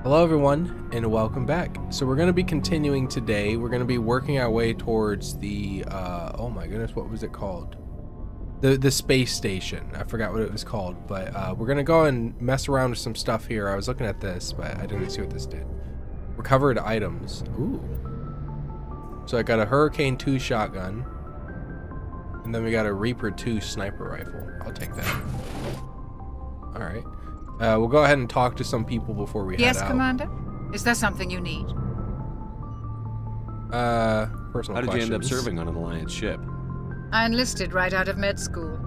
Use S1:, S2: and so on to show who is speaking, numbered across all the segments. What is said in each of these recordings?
S1: Hello everyone, and welcome back. So we're going to be continuing today. We're going to be working our way towards the, oh my goodness, what was it called? The space station. I forgot what it was called, but we're going to go and mess around with some stuff here. I was looking at this, but I didn't see what this did. Recovered items. Ooh. So I got a Hurricane 2 shotgun, and then we got a Reaper 2 sniper rifle. I'll take that. All right. We'll go ahead and talk to some people before we head out.
S2: Yes, Commander? Is there something you need?
S1: Personal
S3: How did you end up
S1: questions.
S3: serving on an Alliance ship?
S2: I enlisted right out of med school.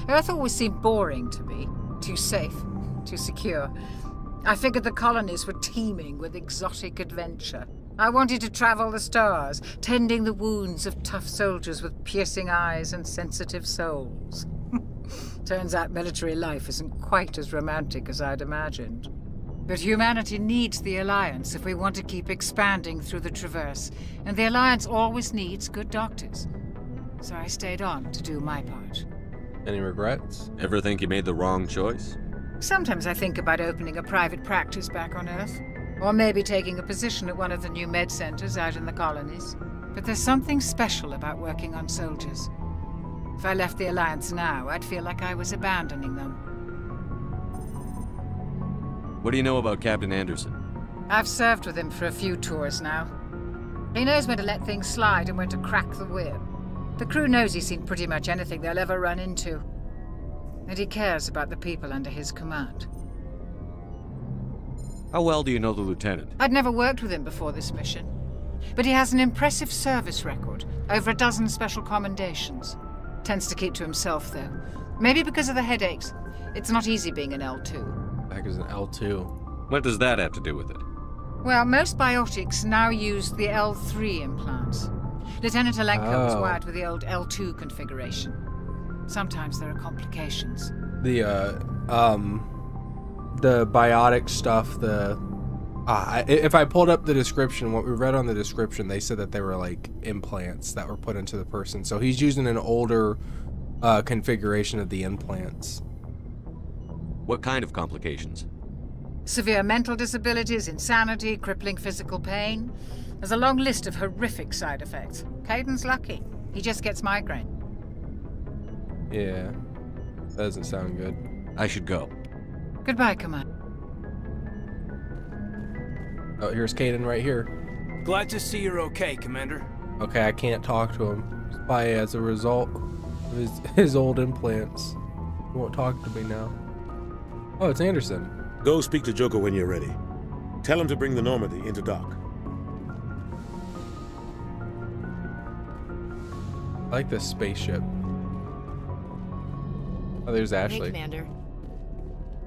S2: Earth always seemed boring to me. Too safe, too secure. I figured the colonies were teeming with exotic adventure. I wanted to travel the stars, tending the wounds of tough soldiers with piercing eyes and sensitive souls. Turns out military life isn't quite as romantic as I'd imagined. But humanity needs the Alliance if we want to keep expanding through the Traverse, and the Alliance always needs good doctors. So I stayed on to do my part.
S1: Any regrets?
S3: Ever think you made the wrong choice?
S2: Sometimes I think about opening a private practice back on Earth, or maybe taking a position at one of the new med centers out in the colonies. But there's something special about working on soldiers. If I left the Alliance now, I'd feel like I was abandoning them.
S3: What do you know about Captain Anderson?
S2: I've served with him for a few tours now. He knows when to let things slide and when to crack the whip. The crew knows he's seen pretty much anything they'll ever run into. And he cares about the people under his command.
S3: How well do you know the Lieutenant?
S2: I'd never worked with him before this mission. But he has an impressive service record, over a dozen special commendations. Tends to keep to himself, though. Maybe because of the headaches. It's not easy being an L2.
S1: Heck is an L2.
S3: What does that have to do with it?
S2: Well, most biotics now use the L3 implants. Lieutenant Alenko was wired with the old L2 configuration. Sometimes there are complications.
S1: The biotic stuff, if I pulled up the description, what we read on the description, they said that they were like implants that were put into the person. So he's using an older configuration of the implants.
S3: What kind of complications?
S2: Severe mental disabilities, insanity, crippling physical pain. There's a long list of horrific side effects. Caden's lucky. He just gets migraine.
S1: Yeah, that doesn't sound good.
S3: I should go.
S2: Goodbye, Commander.
S1: Oh, here's Caden right here.
S4: Glad to see you're okay, Commander.
S1: Okay, I can't talk to him. Probably as a result of his old implants. He won't talk to me now. Oh, it's Anderson.
S5: Go speak to Joker when you're ready. Tell him to bring the Normandy into dock.
S1: I like this spaceship. Oh, there's Ashley.
S6: Hey, Commander.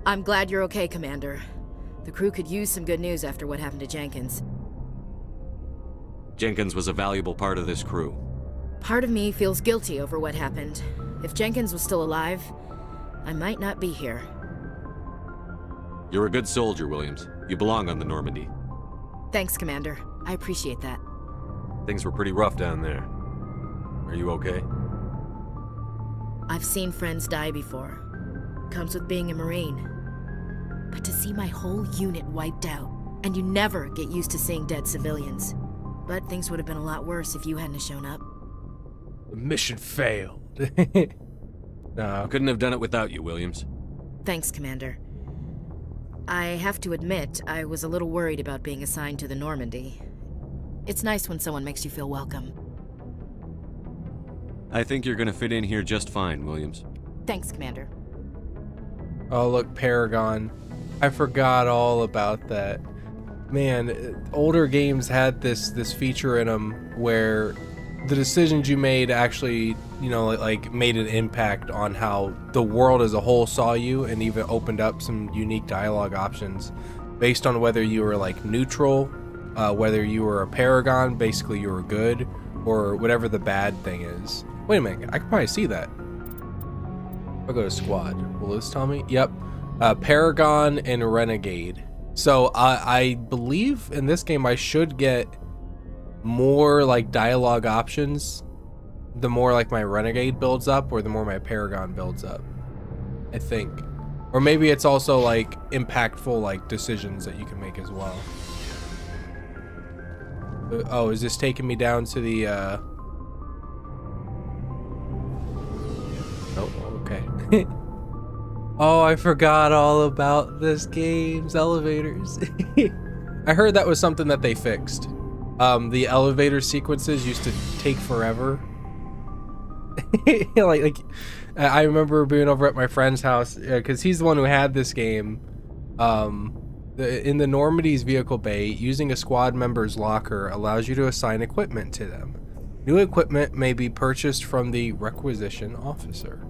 S6: I'm glad you're okay, Commander. The crew could use some good news after what happened to Jenkins.
S3: Jenkins was a valuable part of this crew.
S6: Part of me feels guilty over what happened. If Jenkins was still alive, I might not be here.
S3: You're a good soldier, Williams. You belong on the Normandy.
S6: Thanks, Commander. I appreciate that.
S3: Things were pretty rough down there. Are you okay?
S6: I've seen friends die before. Comes with being a Marine. But to see my whole unit wiped out, and you never get used to seeing dead civilians. But things would have been a lot worse if you hadn't shown up.
S1: The mission failed. No.
S3: I couldn't have done it without you, Williams.
S6: Thanks, Commander. I have to admit, I was a little worried about being assigned to the Normandy. It's nice when someone makes you feel welcome.
S3: I think you're gonna fit in here just fine, Williams.
S6: Thanks, Commander.
S1: Oh, look, Paragon. I forgot all about that. Man, older games had this feature in them where the decisions you made actually, you know, like made an impact on how the world as a whole saw you, and even opened up some unique dialogue options based on whether you were like neutral, whether you were a Paragon, basically you were good, or whatever the bad thing is. Wait a minute, I can probably see that. I'll go to squad. Will this tell me? Yep. Paragon and Renegade. So I believe in this game I should get more like dialogue options the more like my Renegade builds up, or the more my Paragon builds up. I think. Or maybe it's also like impactful like decisions that you can make as well. Oh, is this taking me down to the Oh, okay. Oh, I forgot all about this game's elevators. I heard that was something that they fixed. The elevator sequences used to take forever. like I remember being over at my friend's house because he's the one who had this game. In the Normandy's vehicle bay, using a squad member's locker allows you to assign equipment to them. New equipment may be purchased from the requisition officer.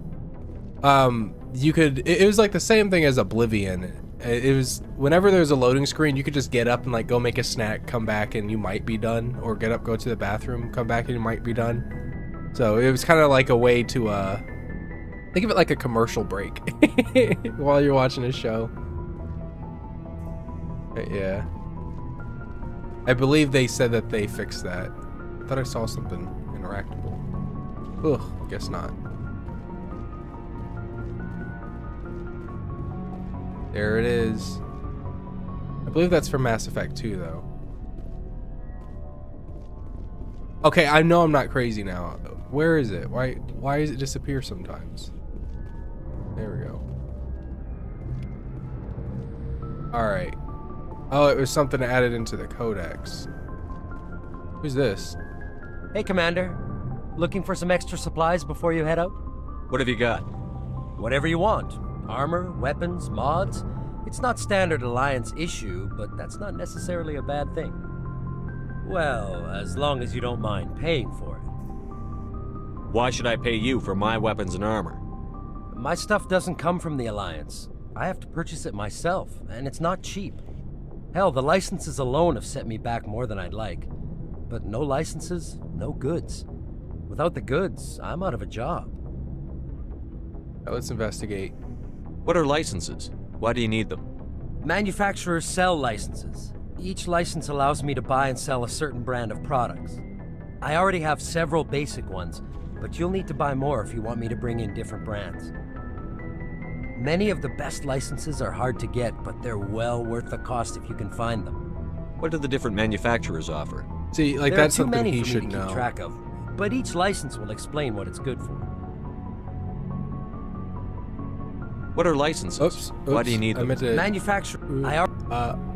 S1: It was like the same thing as Oblivion. It was whenever there's a loading screen, you could just get up and like go make a snack, come back, and you might be done, or get up, go to the bathroom, come back, and you might be done. So it was kind of like a way to think of it like a commercial break while you're watching a show. Yeah, I believe they said that they fixed that. I thought I saw something interactable. Ugh, guess not. There it is. I believe that's for Mass Effect 2, though. Okay, I know I'm not crazy now. Where is it? Why does it disappear sometimes? There we go. Alright. Oh, it was something added into the codex. Who's this?
S7: Hey, Commander. Looking for some extra supplies before you head out?
S3: What have you got?
S7: Whatever you want. Armor, weapons, mods. It's not standard Alliance issue, but that's not necessarily a bad thing. Well, as long as you don't mind paying for it.
S3: Why should I pay you for my weapons and armor?
S7: My stuff doesn't come from the Alliance. I have to purchase it myself, and it's not cheap. Hell, the licenses alone have set me back more than I'd like. But no licenses, no goods. Without the goods, I'm out of a job.
S1: Now let's investigate.
S3: What are licenses? Why do you need them?
S7: Manufacturers sell licenses. Each license allows me to buy and sell a certain brand of products. I already have several basic ones, but you'll need to buy more if you want me to bring in different brands. Many of the best licenses are hard to get, but they're well worth the cost if you can find them.
S3: What do the different manufacturers offer?
S1: See, like
S7: There
S1: that's
S7: are too
S1: something
S7: many
S1: he
S7: for me
S1: should
S7: to keep
S1: know.
S7: track of, but each license will explain what it's good for.
S3: What are licenses?
S1: Oops.
S3: Why do you need
S1: I
S3: them?
S1: meant to.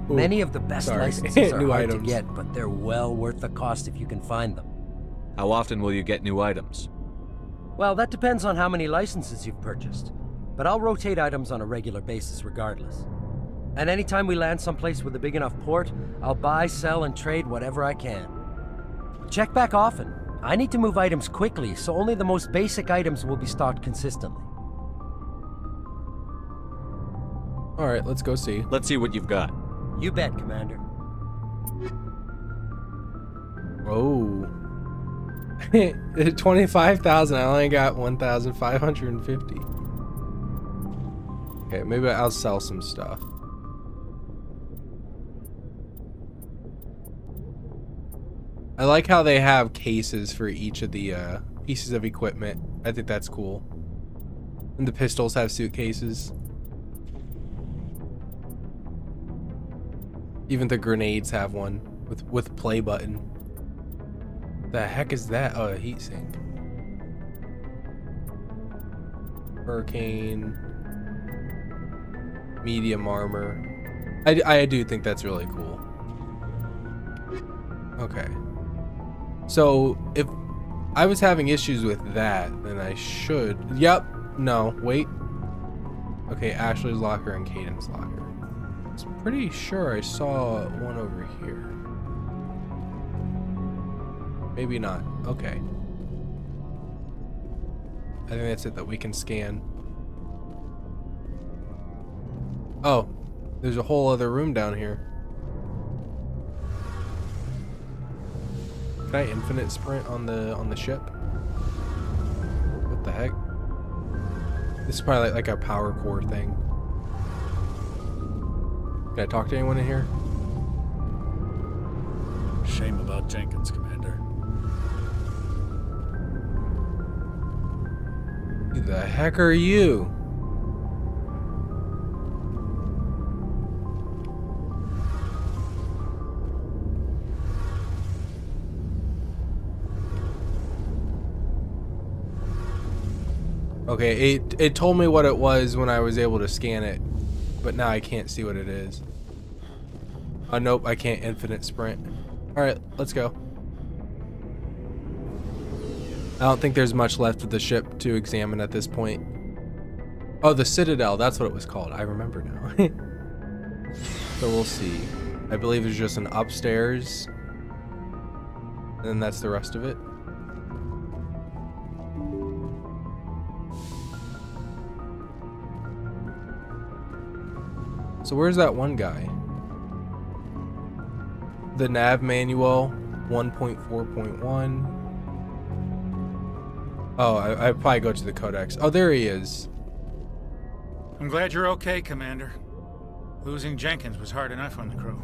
S7: Many of the best
S1: sorry.
S7: licenses are
S1: New
S7: hard
S1: items.
S7: to get, but they're well worth the cost if you can find them.
S3: How often will you get new items?
S7: Well, that depends on how many licenses you've purchased, but I'll rotate items on a regular basis regardless. And anytime we land someplace with a big enough port, I'll buy, sell, and trade whatever I can. Check back often. I need to move items quickly, so only the most basic items will be stocked consistently.
S1: Alright, let's go see.
S3: Let's see what you've got.
S7: You bet, Commander.
S1: Whoa. 25,000. I only got 1,550. Okay, maybe I'll sell some stuff. I like how they have cases for each of the pieces of equipment. I think that's cool. And the pistols have suitcases. Even the grenades have one with play button. The heck is that? Oh, a heat sink. Hurricane. Medium armor. I do think that's really cool. Okay. So if I was having issues with that, then I should. Yep. No. Wait. Okay. Ashley's locker and Caden's locker. I'm pretty sure I saw one over here. Maybe not. Okay. I think that's it that we can scan. Oh, there's a whole other room down here. Can I infinite sprint on the ship? What the heck? This is probably like a power core thing. Can I talk to anyone in here?
S8: Shame about Jenkins, Commander.
S1: Who the heck are you? Okay, it told me what it was when I was able to scan it, but now I can't see what it is. Oh, nope, I can't infinite sprint. Alright, let's go. I don't think there's much left of the ship to examine at this point. Oh, the Citadel, that's what it was called. I remember now. So we'll see. I believe there's just an upstairs. And then that's the rest of it. So where's that one guy? The nav manual 1.4.1. Oh, I probably go to the codex. Oh, there he is.
S4: I'm glad you're okay, Commander. Losing Jenkins was hard enough on the crew.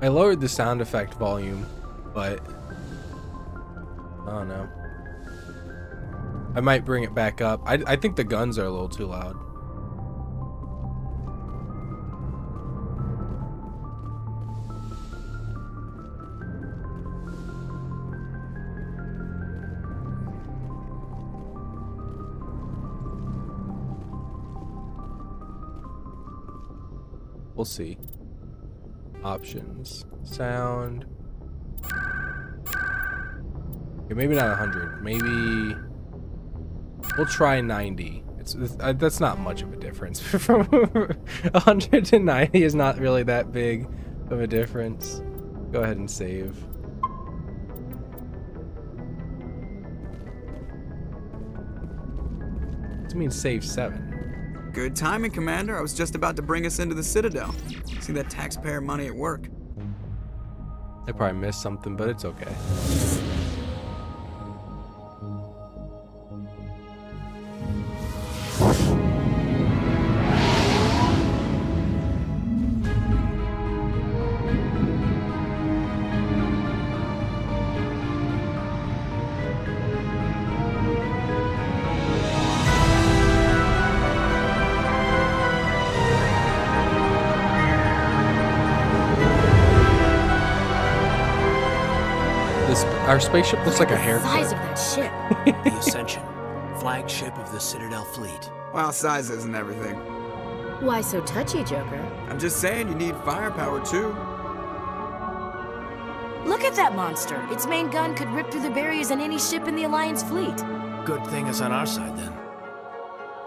S1: I lowered the sound effect volume, but I don't know. I might bring it back up. I think the guns are a little too loud. We'll see. Options. Sound. Okay, maybe not 100. Maybe we'll try 90. That's not much of a difference. From 100 to 90 is not really that big of a difference. Go ahead and save. What means save 7?
S9: Good timing, Commander. I was just about to bring us into the Citadel. See that taxpayer money at work.
S1: I probably missed something, but it's okay. Our spaceship looks like a haircut.
S6: The size of that ship.
S10: The Ascension, flagship of the Citadel fleet.
S9: Well, size isn't everything.
S6: Why so touchy, Joker?
S9: I'm just saying you need firepower, too.
S6: Look at that monster. Its main gun could rip through the barriers in any ship in the Alliance fleet.
S10: Good thing it's on our side, then.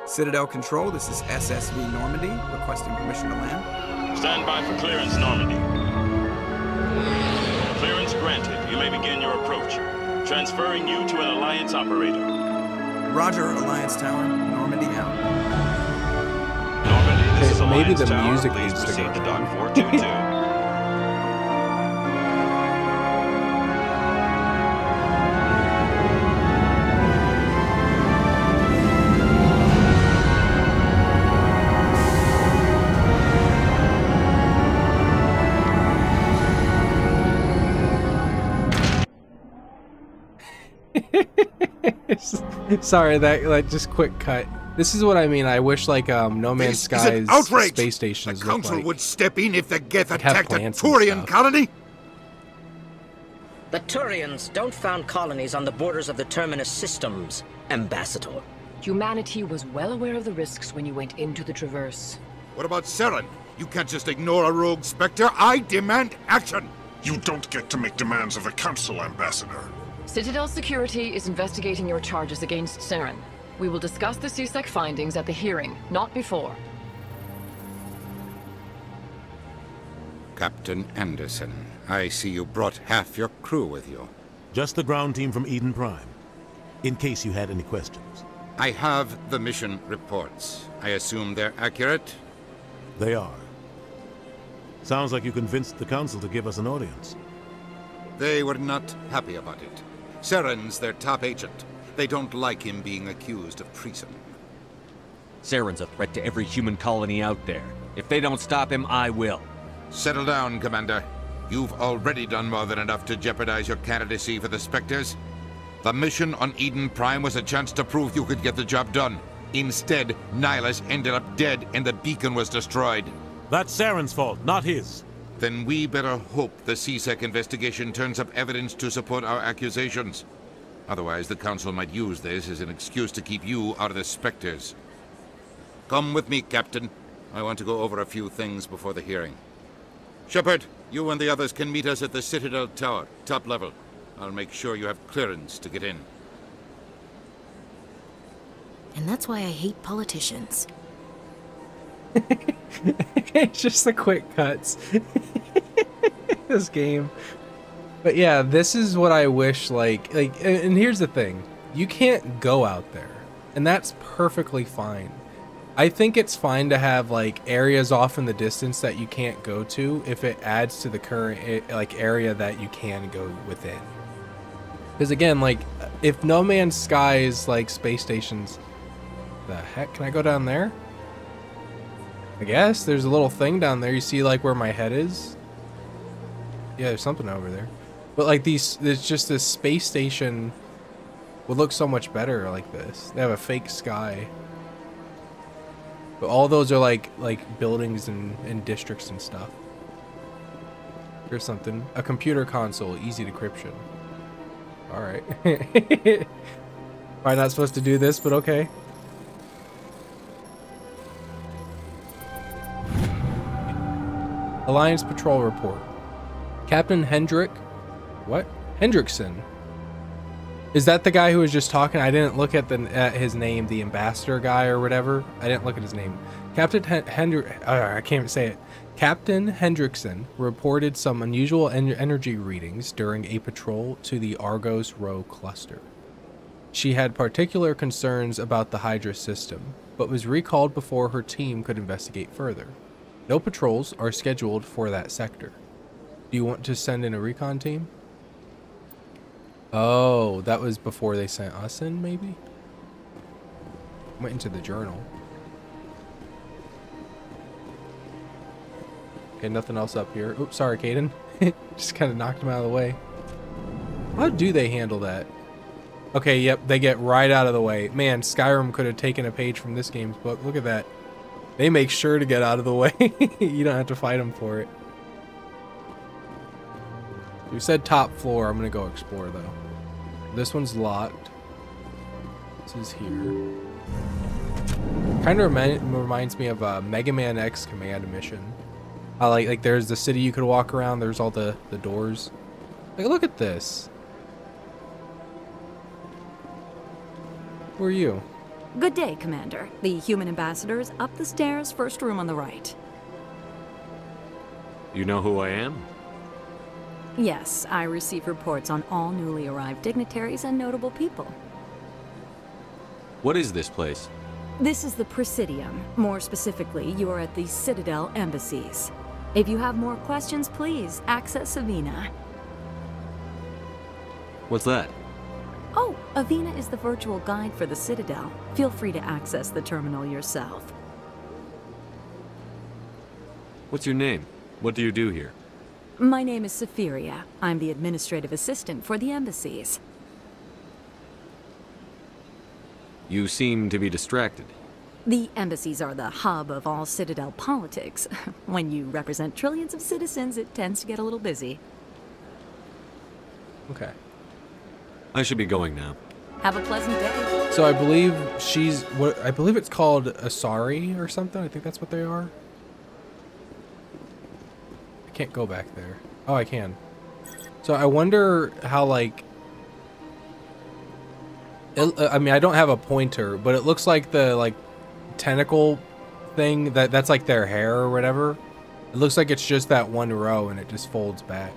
S9: Citadel Control, this is SSV Normandy, requesting permission to land.
S11: Stand by for clearance, Normandy. Clearance granted. You may begin your approach. Transferring you to an Alliance operator.
S9: Roger, Alliance Tower. Normandy out.
S11: Normandy, this is
S1: Maybe
S11: Alliance
S1: the
S11: Tower.
S1: music
S11: Please
S1: needs to
S11: proceed
S1: go
S11: to
S1: down.
S11: Dock 422.
S1: Sorry, that just quick cut. This is what I mean. I wish like No Man's Sky's space stations
S12: The
S1: look
S12: Council
S1: like.
S12: would step in if the Geth
S1: have
S12: attacked a
S1: plants and
S12: Turian
S1: stuff.
S12: colony.
S13: The Turians don't found colonies on the borders of the Terminus systems, Ambassador.
S14: Humanity was well aware of the risks when you went into the Traverse.
S12: What about Saren? You can't just ignore a rogue Spectre. I demand action.
S15: You don't get to make demands of the Council, Ambassador.
S14: Citadel Security is investigating your charges against Saren. We will discuss the CSEC findings at the hearing, not before.
S16: Captain Anderson, I see you brought half your crew with you.
S17: Just the ground team from Eden Prime, in case you had any questions.
S16: I have the mission reports. I assume they're accurate?
S17: They are. Sounds like you convinced the Council to give us an audience.
S16: They were not happy about it. Saren's their top agent. They don't like him being accused of treason.
S3: Saren's a threat to every human colony out there. If they don't stop him, I will.
S16: Settle down, Commander. You've already done more than enough to jeopardize your candidacy for the Spectres. The mission on Eden Prime was a chance to prove you could get the job done. Instead, Nihilus ended up dead and the beacon was destroyed.
S17: That's Saren's fault, not his.
S16: Then we better hope the CSEC investigation turns up evidence to support our accusations. Otherwise, the Council might use this as an excuse to keep you out of the Spectres. Come with me, Captain. I want to go over a few things before the hearing. Shepard, you and the others can meet us at the Citadel Tower, top level. I'll make sure you have clearance to get in.
S6: And that's why I hate politicians.
S1: It's just the quick cuts. This game. But yeah, this is what I wish, like, and here's the thing. You can't go out there. And that's perfectly fine. I think it's fine to have, like, areas off in the distance that you can't go to if it adds to the current, like, area that you can go within. Because again, like, if No Man's Sky is, like, space stations... The heck? Can I go down there? I guess. There's a little thing down there. You see, like, where my head is? Yeah, there's something over there. But, like, there's just this space station would look so much better like this. They have a fake sky. But all those are like buildings and districts and stuff. Here's something. A computer console, easy decryption. Alright. Probably not supposed to do this, but okay. Alliance Patrol Report. Captain Hendrickson. Is that the guy who was just talking? I didn't look at his name, the ambassador guy or whatever. I didn't look at his name. Captain I can't even say it. Captain Hendrickson reported some unusual energy readings during a patrol to the Argos Rho cluster. She had particular concerns about the Hydra system, but was recalled before her team could investigate further. No patrols are scheduled for that sector. Do you want to send in a recon team? Oh, that was before they sent us in, maybe? Went into the journal. Okay, nothing else up here. Oops, sorry, Caden. Just kind of knocked him out of the way. How do they handle that? Okay, yep, they get right out of the way. Man, Skyrim could have taken a page from this game's book. Look at that. They make sure to get out of the way. You don't have to fight them for it. You said top floor. I'm going to go explore, though. This one's locked. This is here. Kind of reminds me of a Mega Man X command mission. Like there's the city you could walk around. There's all the doors. Like, look at this. Who are you?
S18: Good day, Commander. The human ambassador is up the stairs, first room on the right.
S3: You know who I am?
S18: Yes, I receive reports on all newly arrived dignitaries and notable people.
S3: What is this place?
S18: This is the Presidium. More specifically, you are at the Citadel embassies. If you have more questions, please access Avina.
S3: What's that?
S18: Oh, Avina is the virtual guide for the Citadel. Feel free to access the terminal yourself.
S3: What's your name? What do you do here?
S18: My name is Safiria. I'm the administrative assistant for the embassies.
S3: You seem to be distracted.
S18: The embassies are the hub of all Citadel politics. When you represent trillions of citizens, it tends to get a little busy.
S1: Okay.
S3: I should be going now.
S18: Have a pleasant day.
S1: So I believe I believe it's called Asari or something. I think that's what they are. I can't go back there. Oh, I can. So I wonder how, like... I mean, I don't have a pointer, but it looks like the, like, tentacle thing, that's like their hair or whatever. It looks like it's just that one row and it just folds back.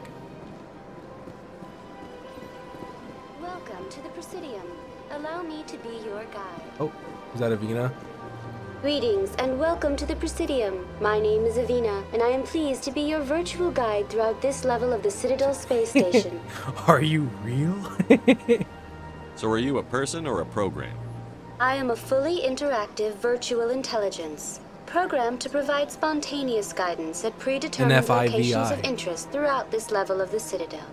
S19: Welcome to the Presidium. Allow me to be your guide.
S1: Oh, is that Avina?
S19: Greetings and welcome to the Presidium. My name is Avina, and I am pleased to be your virtual guide throughout this level of the Citadel space station.
S1: Are you real?
S3: So are you a person or a program?
S19: I am a fully interactive virtual intelligence, programmed to provide spontaneous guidance at predetermined locations of interest throughout this level of the Citadel.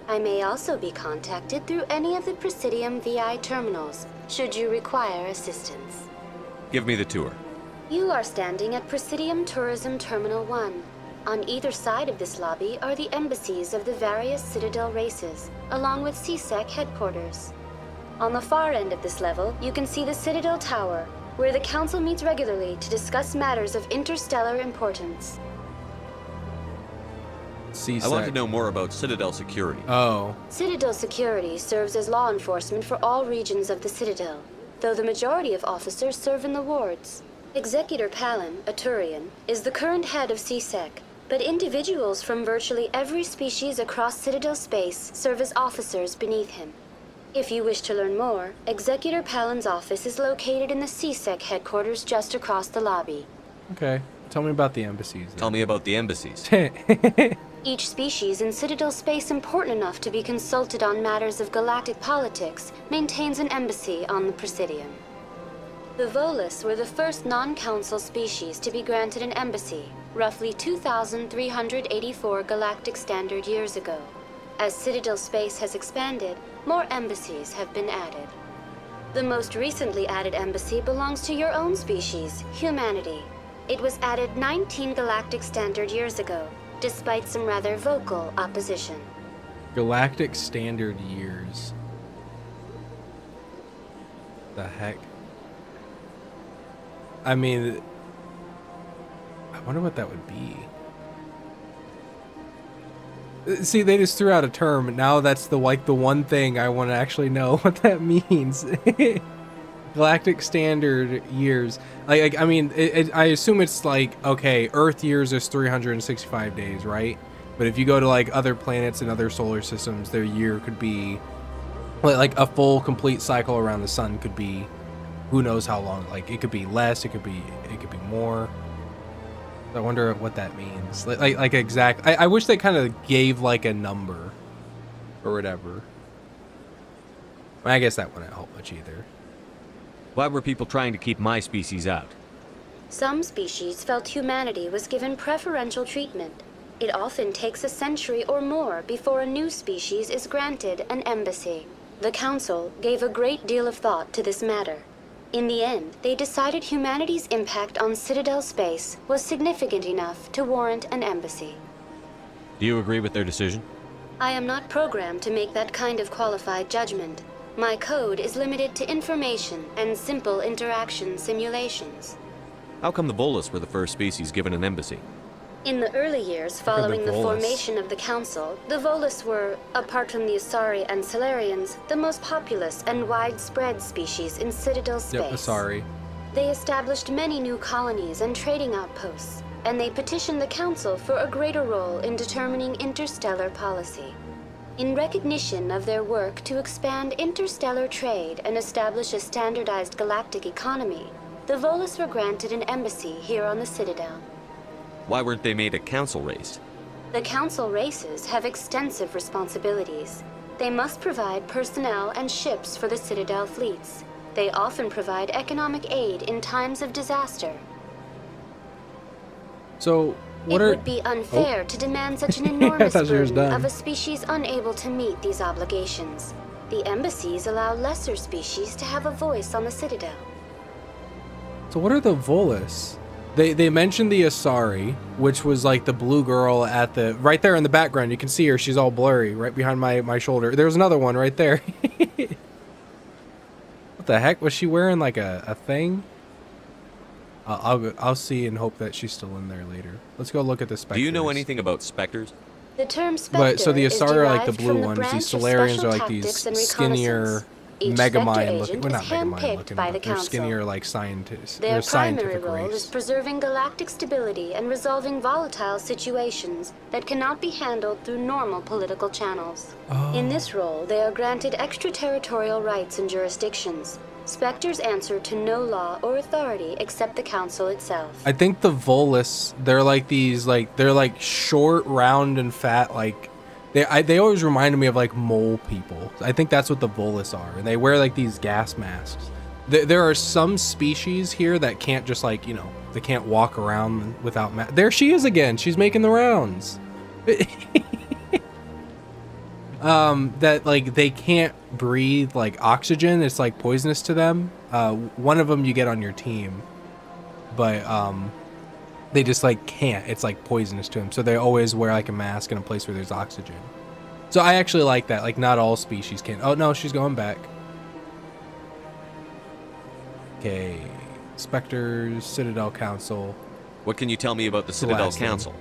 S19: I may also be contacted through any of the Presidium VI terminals, should you require assistance.
S3: Give me the tour.
S19: You are standing at Presidium Tourism Terminal 1. On either side of this lobby are the embassies of the various Citadel races, along with CSEC headquarters. On the far end of this level, you can see the Citadel Tower, where the Council meets regularly to discuss matters of interstellar importance.
S3: I want to know more about Citadel security.
S1: Oh.
S19: Citadel security serves as law enforcement for all regions of the Citadel, though the majority of officers serve in the wards. Executor Palin, a Turian, is the current head of CSEC, but individuals from virtually every species across Citadel space serve as officers beneath him. If you wish to learn more, Executor Palin's office is located in the CSEC headquarters just across the lobby.
S1: Okay. Tell me about the embassies. Then.
S3: Tell me about the embassies.
S19: Each species in Citadel space important enough to be consulted on matters of galactic politics maintains an embassy on the Presidium. The Volus were the first non-council species to be granted an embassy, roughly 2,384 galactic standard years ago. As Citadel space has expanded, more embassies have been added. The most recently added embassy belongs to your own species, humanity. It was added 19 galactic standard years ago, despite some rather vocal opposition.
S1: Galactic standard years. The heck? I mean, I wonder what that would be. See, they just threw out a term, and now that's the one thing I want to actually know what that means. Galactic standard years. Like I mean, I assume it's like, okay, Earth years is 365 days, right? But if you go to like other planets and other solar systems, their year could be like a full complete cycle around the sun could be who knows how long. Like it could be less, it could be more. I wonder what that means. Like exact. I wish they kind of gave like a number or whatever. I guess that wouldn't help much either.
S3: Why were people trying to keep my species out?
S19: Some species felt humanity was given preferential treatment. It often takes a century or more before a new species is granted an embassy. The Council gave a great deal of thought to this matter. In the end, they decided humanity's impact on Citadel space was significant enough to warrant an embassy.
S3: Do you agree with their decision?
S19: I am not programmed to make that kind of qualified judgment. My code is limited to information and simple interaction simulations.
S3: How come the Volus were the first species given an embassy?
S19: In the early years following the formation of the Council, the Volus were, apart from the Asari and Solarians, the most populous and widespread species in Citadel space.
S1: Yep, Asari.
S19: They established many new colonies and trading outposts, and they petitioned the Council for a greater role in determining interstellar policy. In recognition of their work to expand interstellar trade and establish a standardized galactic economy, the Volus were granted an embassy here on the Citadel.
S3: Why weren't they made a council race?
S19: The Council races have extensive responsibilities. They must provide personnel and ships for the Citadel fleets. They often provide economic aid in times of disaster.
S1: So,
S19: it would be unfair to demand such an enormous burden
S1: done.
S19: of a species unable to meet these obligations. The embassies allow lesser species to have a voice on the Citadel.
S1: So what are the Volus? They mentioned the Asari, which was like the blue girl at the right there in the background. You can see her; she's all blurry right behind my shoulder. There's another one right there. What the heck was she wearing? Like a thing? I'll see and hope that she's still in there later. Let's go look at the specters.
S3: Do you know anything about specters?
S19: The term specter
S1: so the Asari are like the
S19: is
S1: blue
S19: derived
S1: ones.
S19: from
S1: These
S19: the
S1: Solarians
S19: branch
S1: are
S19: of
S1: like these
S19: special tactics and
S1: skinnier,
S19: reconnaissance. Each
S1: Megamind
S19: specter
S1: looking.
S19: agent
S1: Well, not
S19: is
S1: Megamind
S19: handpicked
S1: looking,
S19: by
S1: but
S19: the
S1: they're
S19: Council.
S1: skinnier like scientists.
S19: Their
S1: They're
S19: primary
S1: scientific
S19: role
S1: race.
S19: is preserving galactic stability and resolving volatile situations that cannot be handled through normal political channels. In this role, they are granted extraterritorial rights and jurisdictions. Spectres answer to no law or authority except the Council itself.
S1: I think the Volus, they're like these, they're like short, round, and fat. Like they always reminded me of like mole people. I think that's what the Volus are, and they wear like these gas masks. There are some species here that can't just like, you know, they can't walk around without masks. There she is again. She's making the rounds. That like they can't breathe like oxygen. It's like poisonous to them. One of them you get on your team, but They just like can't. It's like poisonous to them. So they always wear like a mask in a place where there's oxygen. So I actually like that. Like not all species can. Oh no, she's going back. Okay. Spectres, Citadel Council.
S3: What can you tell me about the Citadel Council?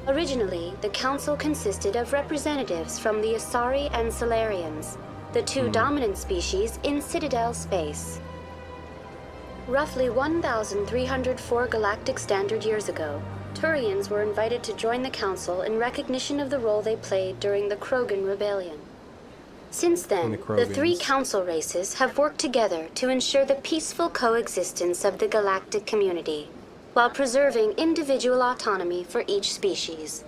S19: Originally, the council consisted of representatives from the Asari and Solarians, the two dominant species in Citadel space. Roughly 1,304 galactic standard years ago, Turians were invited to join the council in recognition of the role they played during the Krogan Rebellion. Since then, the three council races have worked together to ensure the peaceful coexistence of the galactic community, while preserving individual autonomy for each species.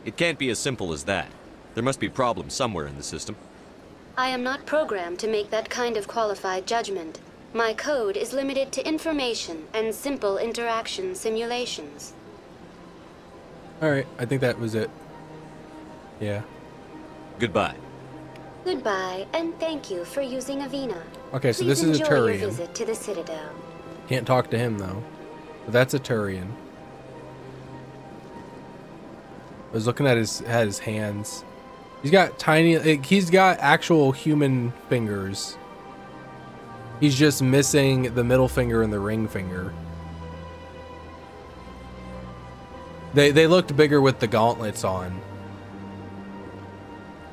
S3: It can't be as simple as that. There must be problems somewhere in the system.
S19: I am not programmed to make that kind of qualified judgment. My code is limited to information and simple interaction simulations.
S1: Alright, I think that was it. Yeah.
S3: Goodbye.
S19: Goodbye, and thank you for using Avina.
S1: Okay, so
S19: Please
S1: this is a
S19: enjoy your
S1: Turian.
S19: visit to the Citadel.
S1: Can't talk to him though. But that's a Turian. I was looking at his hands. He's got tiny, like, he's got actual human fingers. He's just missing the middle finger and the ring finger. They looked bigger with the gauntlets on.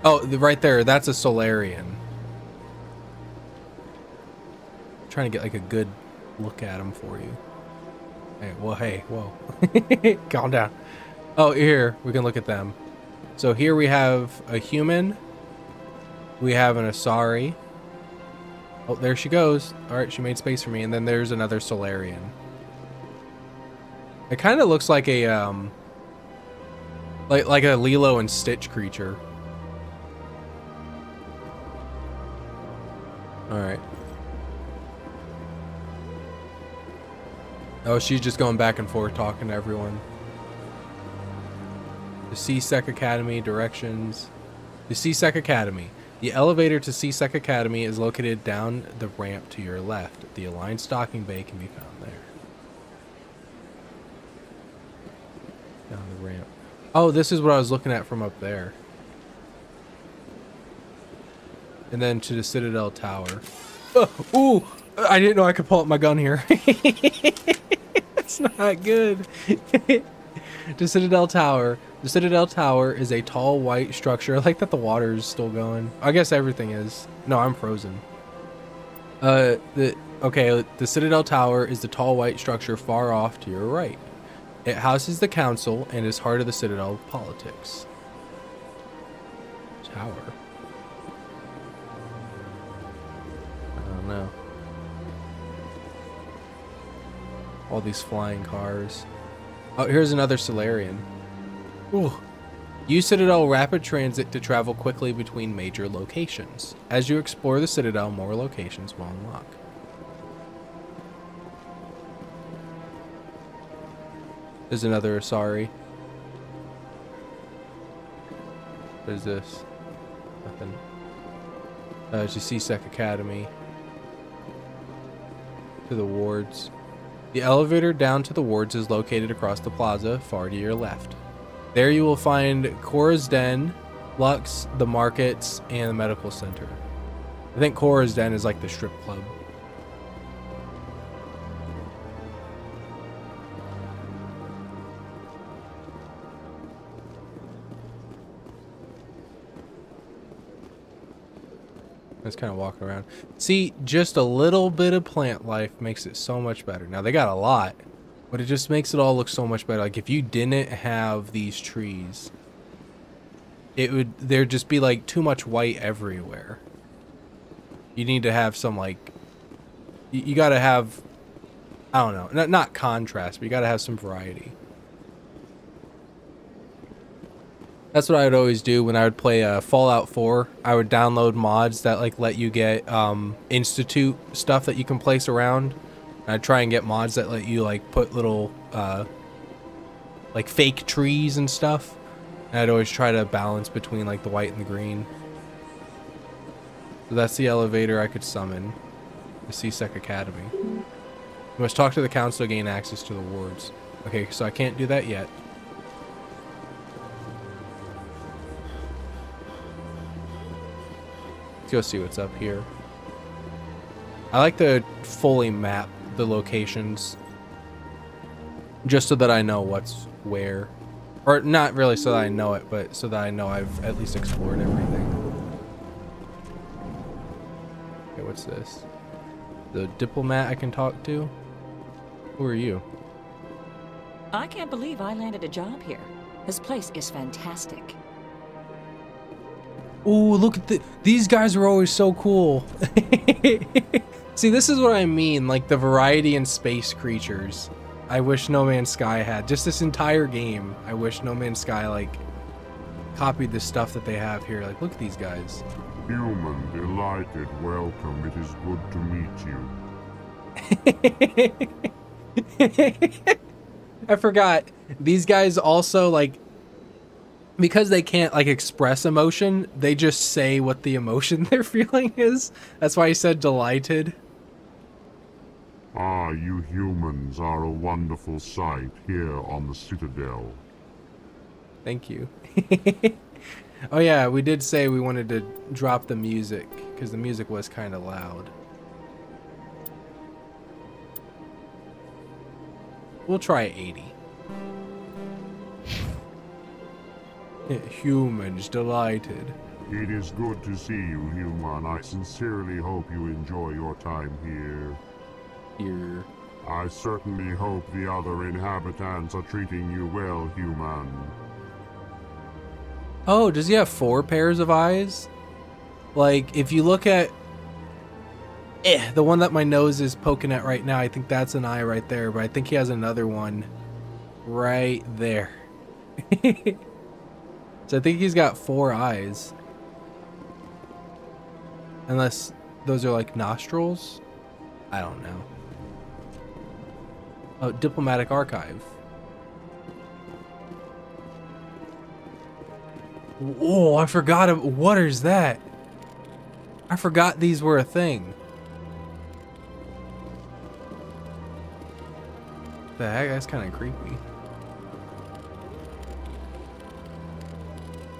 S1: Oh, right there, that's a Solarian. I'm trying to get like a good look at him for you. Hey, whoa. Calm down. Oh, here, we can look at them. So here we have a human. We have an Asari. Oh, there she goes. All right, she made space for me. And then there's another Solarian. It kind of looks like a like a Lilo and Stitch creature. All right. Oh, she's just going back and forth talking to everyone. The C-Sec Academy directions. The C-Sec Academy. The elevator to C-Sec Academy is located down the ramp to your left. The aligned stocking bay can be found there. Down the ramp. Oh, this is what I was looking at from up there. And then to the Citadel Tower. Ooh! I didn't know I could pull up my gun here. That's not good. The Citadel Tower. The Citadel Tower is a tall white structure. I like that the water is still going. I guess everything is. No, I'm frozen. The Citadel Tower is the tall white structure far off to your right. It houses the council and is heart of the Citadel politics. Tower. I don't know. All these flying cars. Oh, here's another Solarian. Ooh. Use Citadel Rapid Transit to travel quickly between major locations. As you explore the Citadel, more locations will unlock. There's another Asari. What is this? Nothing. It's a C-Sec Academy. To the wards. The elevator down to the wards is located across the plaza, far to your left. There you will find Cora's Den, Lux, the markets, and the medical center. I think Cora's Den is like the strip club. Let's kind of walk around. See, just a little bit of plant life makes it so much better. Now, they got a lot, but it just makes it all look so much better. Like, if you didn't have these trees, there'd just be, like, too much white everywhere. You need to have some, like, you gotta have, I don't know, not contrast, but you gotta have some variety. That's what I would always do when I would play Fallout 4. I would download mods that like let you get Institute stuff that you can place around. And I'd try and get mods that let you like put little like fake trees and stuff. And I'd always try to balance between like the white and the green. So that's the elevator I could summon. The C-Sec Academy. You must talk to the council to gain access to the wards. Okay, so I can't do that yet. Let's go see what's up here. I like to fully map the locations just so that I know what's where. Or not really so that I know it, but so that I know I've at least explored everything. Okay, what's this? The diplomat I can talk to? Who are you?
S20: I can't believe I landed a job here. This place is fantastic.
S1: Ooh, look at these guys were always so cool. See, this is what I mean, like the variety in space creatures. I wish No Man's Sky had. Just this entire game, I wish No Man's Sky, like, copied the stuff that they have here. Like, look at these guys.
S15: Human, delighted, welcome. It is good to meet you.
S1: I forgot. These guys also, like, because they can't, like, express emotion, they just say what the emotion they're feeling is. That's why I said delighted.
S15: Ah, you humans are a wonderful sight here on the Citadel.
S1: Thank you. Oh yeah, we did say we wanted to drop the music, because the music was kind of loud. We'll try 80. Humans delighted.
S15: It is good to see you, human. I sincerely hope you enjoy your time here.
S1: Here.
S15: I certainly hope the other inhabitants are treating you well, human.
S1: Oh, does he have 4 pairs of eyes? Like, if you look at the one that my nose is poking at right now, I think that's an eye right there, but I think he has another one right there. So I think he's got 4 eyes. Unless those are like nostrils? I don't know. Oh, diplomatic archive. Oh, I forgot. What is that? I forgot these were a thing. The heck? That's kind of creepy.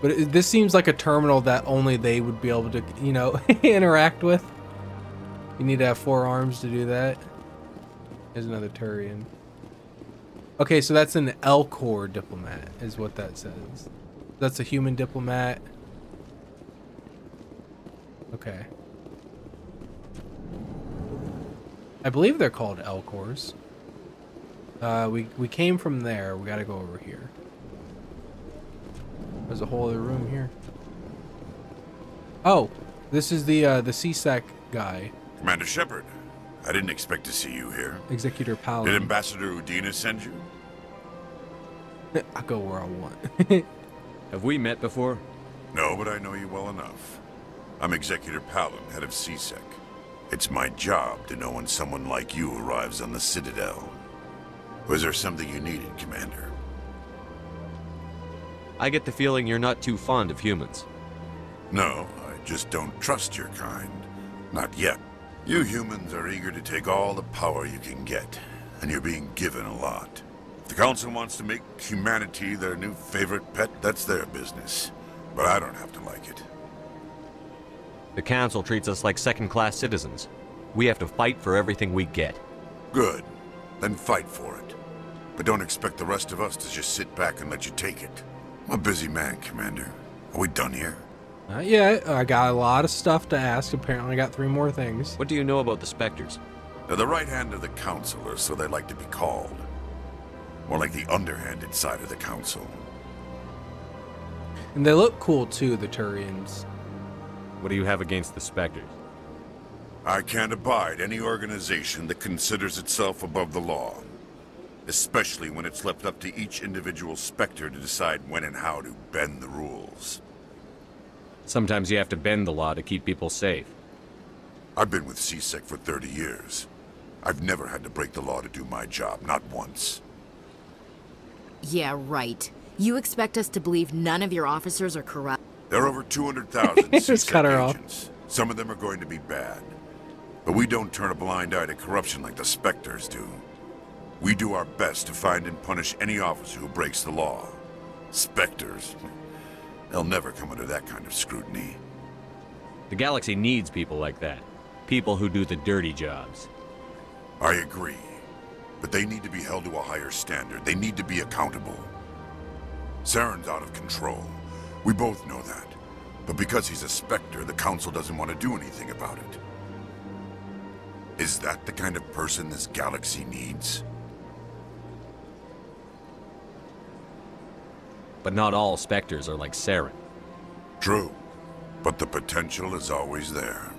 S1: But this seems like a terminal that only they would be able to, you know, interact with. You need to have 4 arms to do that. There's another Turian. Okay, so that's an Elcor diplomat, is what that says. That's a human diplomat. Okay. I believe they're called Elcors. We came from there. We gotta go over here. There's a whole other room here. Oh, this is the CSEC guy.
S12: Commander Shepard, I didn't expect to see you here.
S1: Executor Paladin.
S12: Did Ambassador Udina send you?
S1: I'll go where I want.
S3: Have we met before?
S12: No, but I know you well enough. I'm Executor Paladin, head of CSEC. It's my job to know when someone like you arrives on the Citadel. Was there something you needed, Commander?
S3: I get the feeling you're not too fond of humans.
S12: No, I just don't trust your kind. Not yet. You humans are eager to take all the power you can get, and you're being given a lot. If the Council wants to make humanity their new favorite pet, that's their business. But I don't have to like it.
S3: The Council treats us like second-class citizens. We have to fight for everything we get.
S12: Good. Then fight for it. But don't expect the rest of us to just sit back and let you take it. I'm a busy man, Commander. Are we done here?
S1: Not yet. I got a lot of stuff to ask. Apparently I got 3 more things.
S3: What do you know about the Spectres?
S12: They're the right hand of the Council, or so they like to be called. More like the underhanded side of the Council.
S1: And they look cool too, the Turians.
S3: What do you have against the Spectres?
S12: I can't abide any organization that considers itself above the law. Especially when it's left up to each individual Spectre to decide when and how to bend the rules.
S3: Sometimes you have to bend the law to keep people safe.
S12: I've been with CSEC for 30 years. I've never had to break the law to do my job, not once.
S6: Yeah, right. You expect us to believe none of your officers are corrupt?
S12: There are over 200,000 CSEC agents. Some of them are going to be bad. But we don't turn a blind eye to corruption like the Spectres do. We do our best to find and punish any officer who breaks the law. Spectres, they'll never come under that kind of scrutiny.
S3: The galaxy needs people like that. People who do the dirty jobs.
S12: I agree. But they need to be held to a higher standard. They need to be accountable. Saren's out of control. We both know that. But because he's a Spectre, the Council doesn't want to do anything about it. Is that the kind of person this galaxy needs?
S3: But not all Spectres are like Saren.
S12: True. But the potential is always there.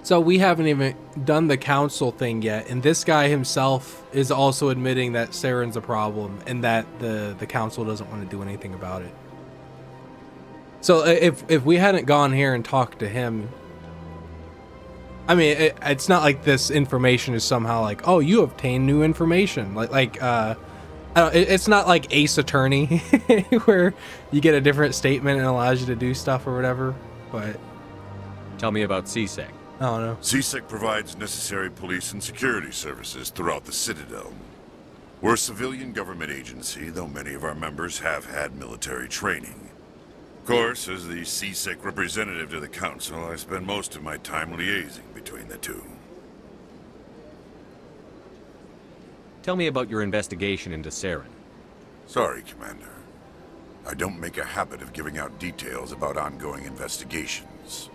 S1: So we haven't even done the council thing yet, and this guy himself is also admitting that Saren's a problem and that the council doesn't want to do anything about it. So if we hadn't gone here and talked to him, I mean, it's not like this information is somehow like, oh, you obtained new information. It's not like Ace Attorney where you get a different statement and allows you to do stuff or whatever. But
S3: tell me about CSEC.
S1: I don't know.
S12: CSEC provides necessary police and security services throughout the Citadel. We're a civilian government agency, though many of our members have had military training. Of course, as the CSEC representative to the Council, I spend most of my time liaising between the two.
S3: Tell me about your investigation into Saren.
S12: Sorry, Commander. I don't make a habit of giving out details about ongoing investigations.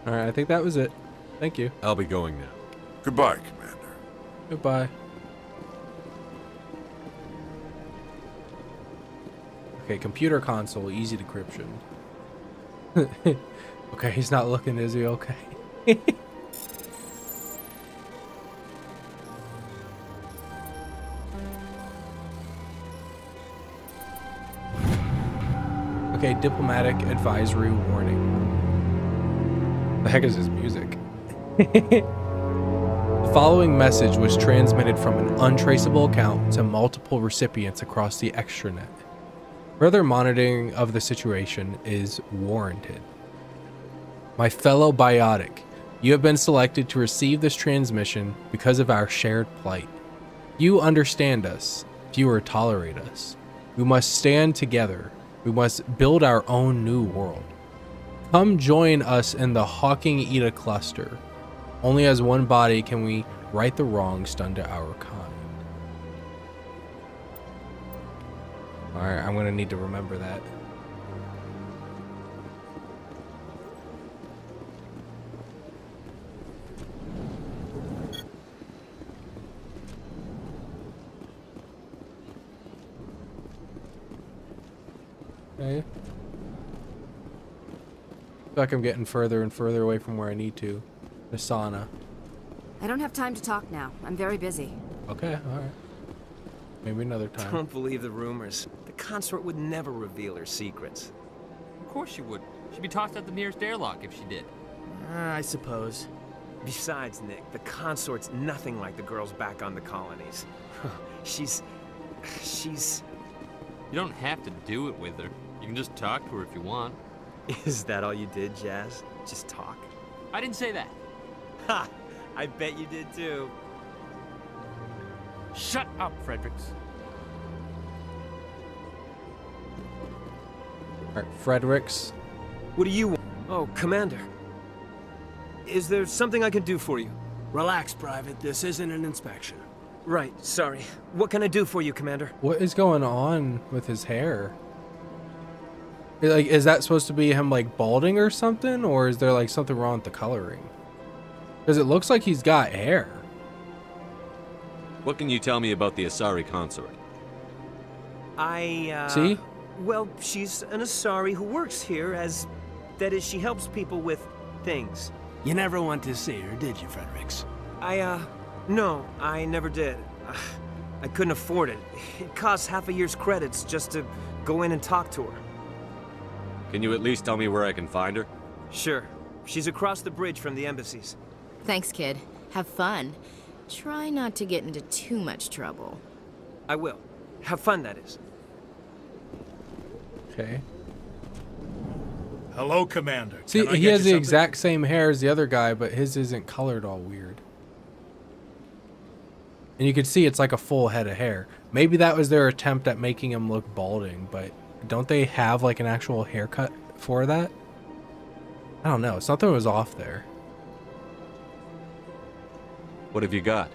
S1: Alright, I think that was it. Thank you.
S3: I'll be going now.
S12: Goodbye, Commander.
S1: Goodbye. Okay, computer console, easy decryption. Okay, he's not looking, is he? Okay. Okay, diplomatic advisory warning. The heck is his music? The following message was transmitted from an untraceable account to multiple recipients across the extranet. Further monitoring of the situation is warranted. My fellow biotic, you have been selected to receive this transmission because of our shared plight. You understand us. Fewer tolerate us. We must stand together. We must build our own new world. Come join us in the Hawking Eta cluster. Only as one body can we right the wrongs done to our kind. Alright, I'm gonna need to remember that. Okay. I feel like I'm getting further and further away from where I need to. The sauna.
S21: I don't have time to talk now. I'm very busy.
S1: Okay, alright. Maybe another time.
S10: Don't believe the rumors. The consort would never reveal her secrets.
S22: Of course she would. She'd be tossed out the nearest airlock if she did.
S10: I suppose. Besides, Nick, the consort's nothing like the girls back on the colonies. She's...
S22: You don't have to do it with her. You can just talk to her if you want.
S10: Is that all you did, Jazz? Just talk?
S22: I didn't say that.
S10: Ha! I bet you did too.
S22: Shut up, Fredericks.
S1: Alright, Fredericks.
S10: What do you want? Oh, Commander. Is there something I can do for you? Relax, Private. This isn't an inspection. Right, sorry. What can I do for you, Commander?
S1: What is going on with his hair? Like, is that supposed to be him, like, balding or something? Or is there, like, something wrong with the coloring? Because it looks like he's got hair.
S3: What can you tell me about the Asari consort?
S1: See?
S10: Well, she's an Asari who works here as... That is, she helps people with things. You never went to see her, did you, Fredericks? No, I never did. I couldn't afford it. It costs half a year's credits just to go in and talk to her.
S3: Can you at least tell me where I can find her?
S10: Sure. She's across the bridge from the embassies.
S6: Thanks, kid. Have fun. Try not to get into too much trouble.
S10: I will. Have fun, that is.
S1: Okay.
S4: Hello, Commander.
S1: See, he has the exact same hair as the other guy, but his isn't colored all weird. And you can see it's like a full head of hair. Maybe that was their attempt at making him look balding, but don't they have like an actual haircut for that? I don't know. Something was off there.
S3: What have you got?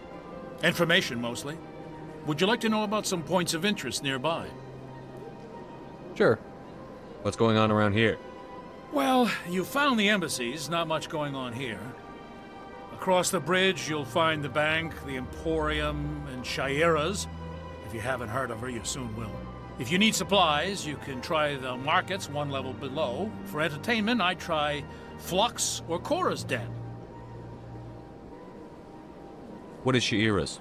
S4: Information, mostly. Would you like to know about some points of interest nearby?
S1: Sure.
S3: What's going on around here?
S4: Well, you found the embassies. Not much going on here. Across the bridge, you'll find the bank, the Emporium, and Shayera's. If you haven't heard of her, you soon will. If you need supplies, you can try the markets one level below. For entertainment, I'd try Flux or Cora's Den.
S3: What is Shayera's?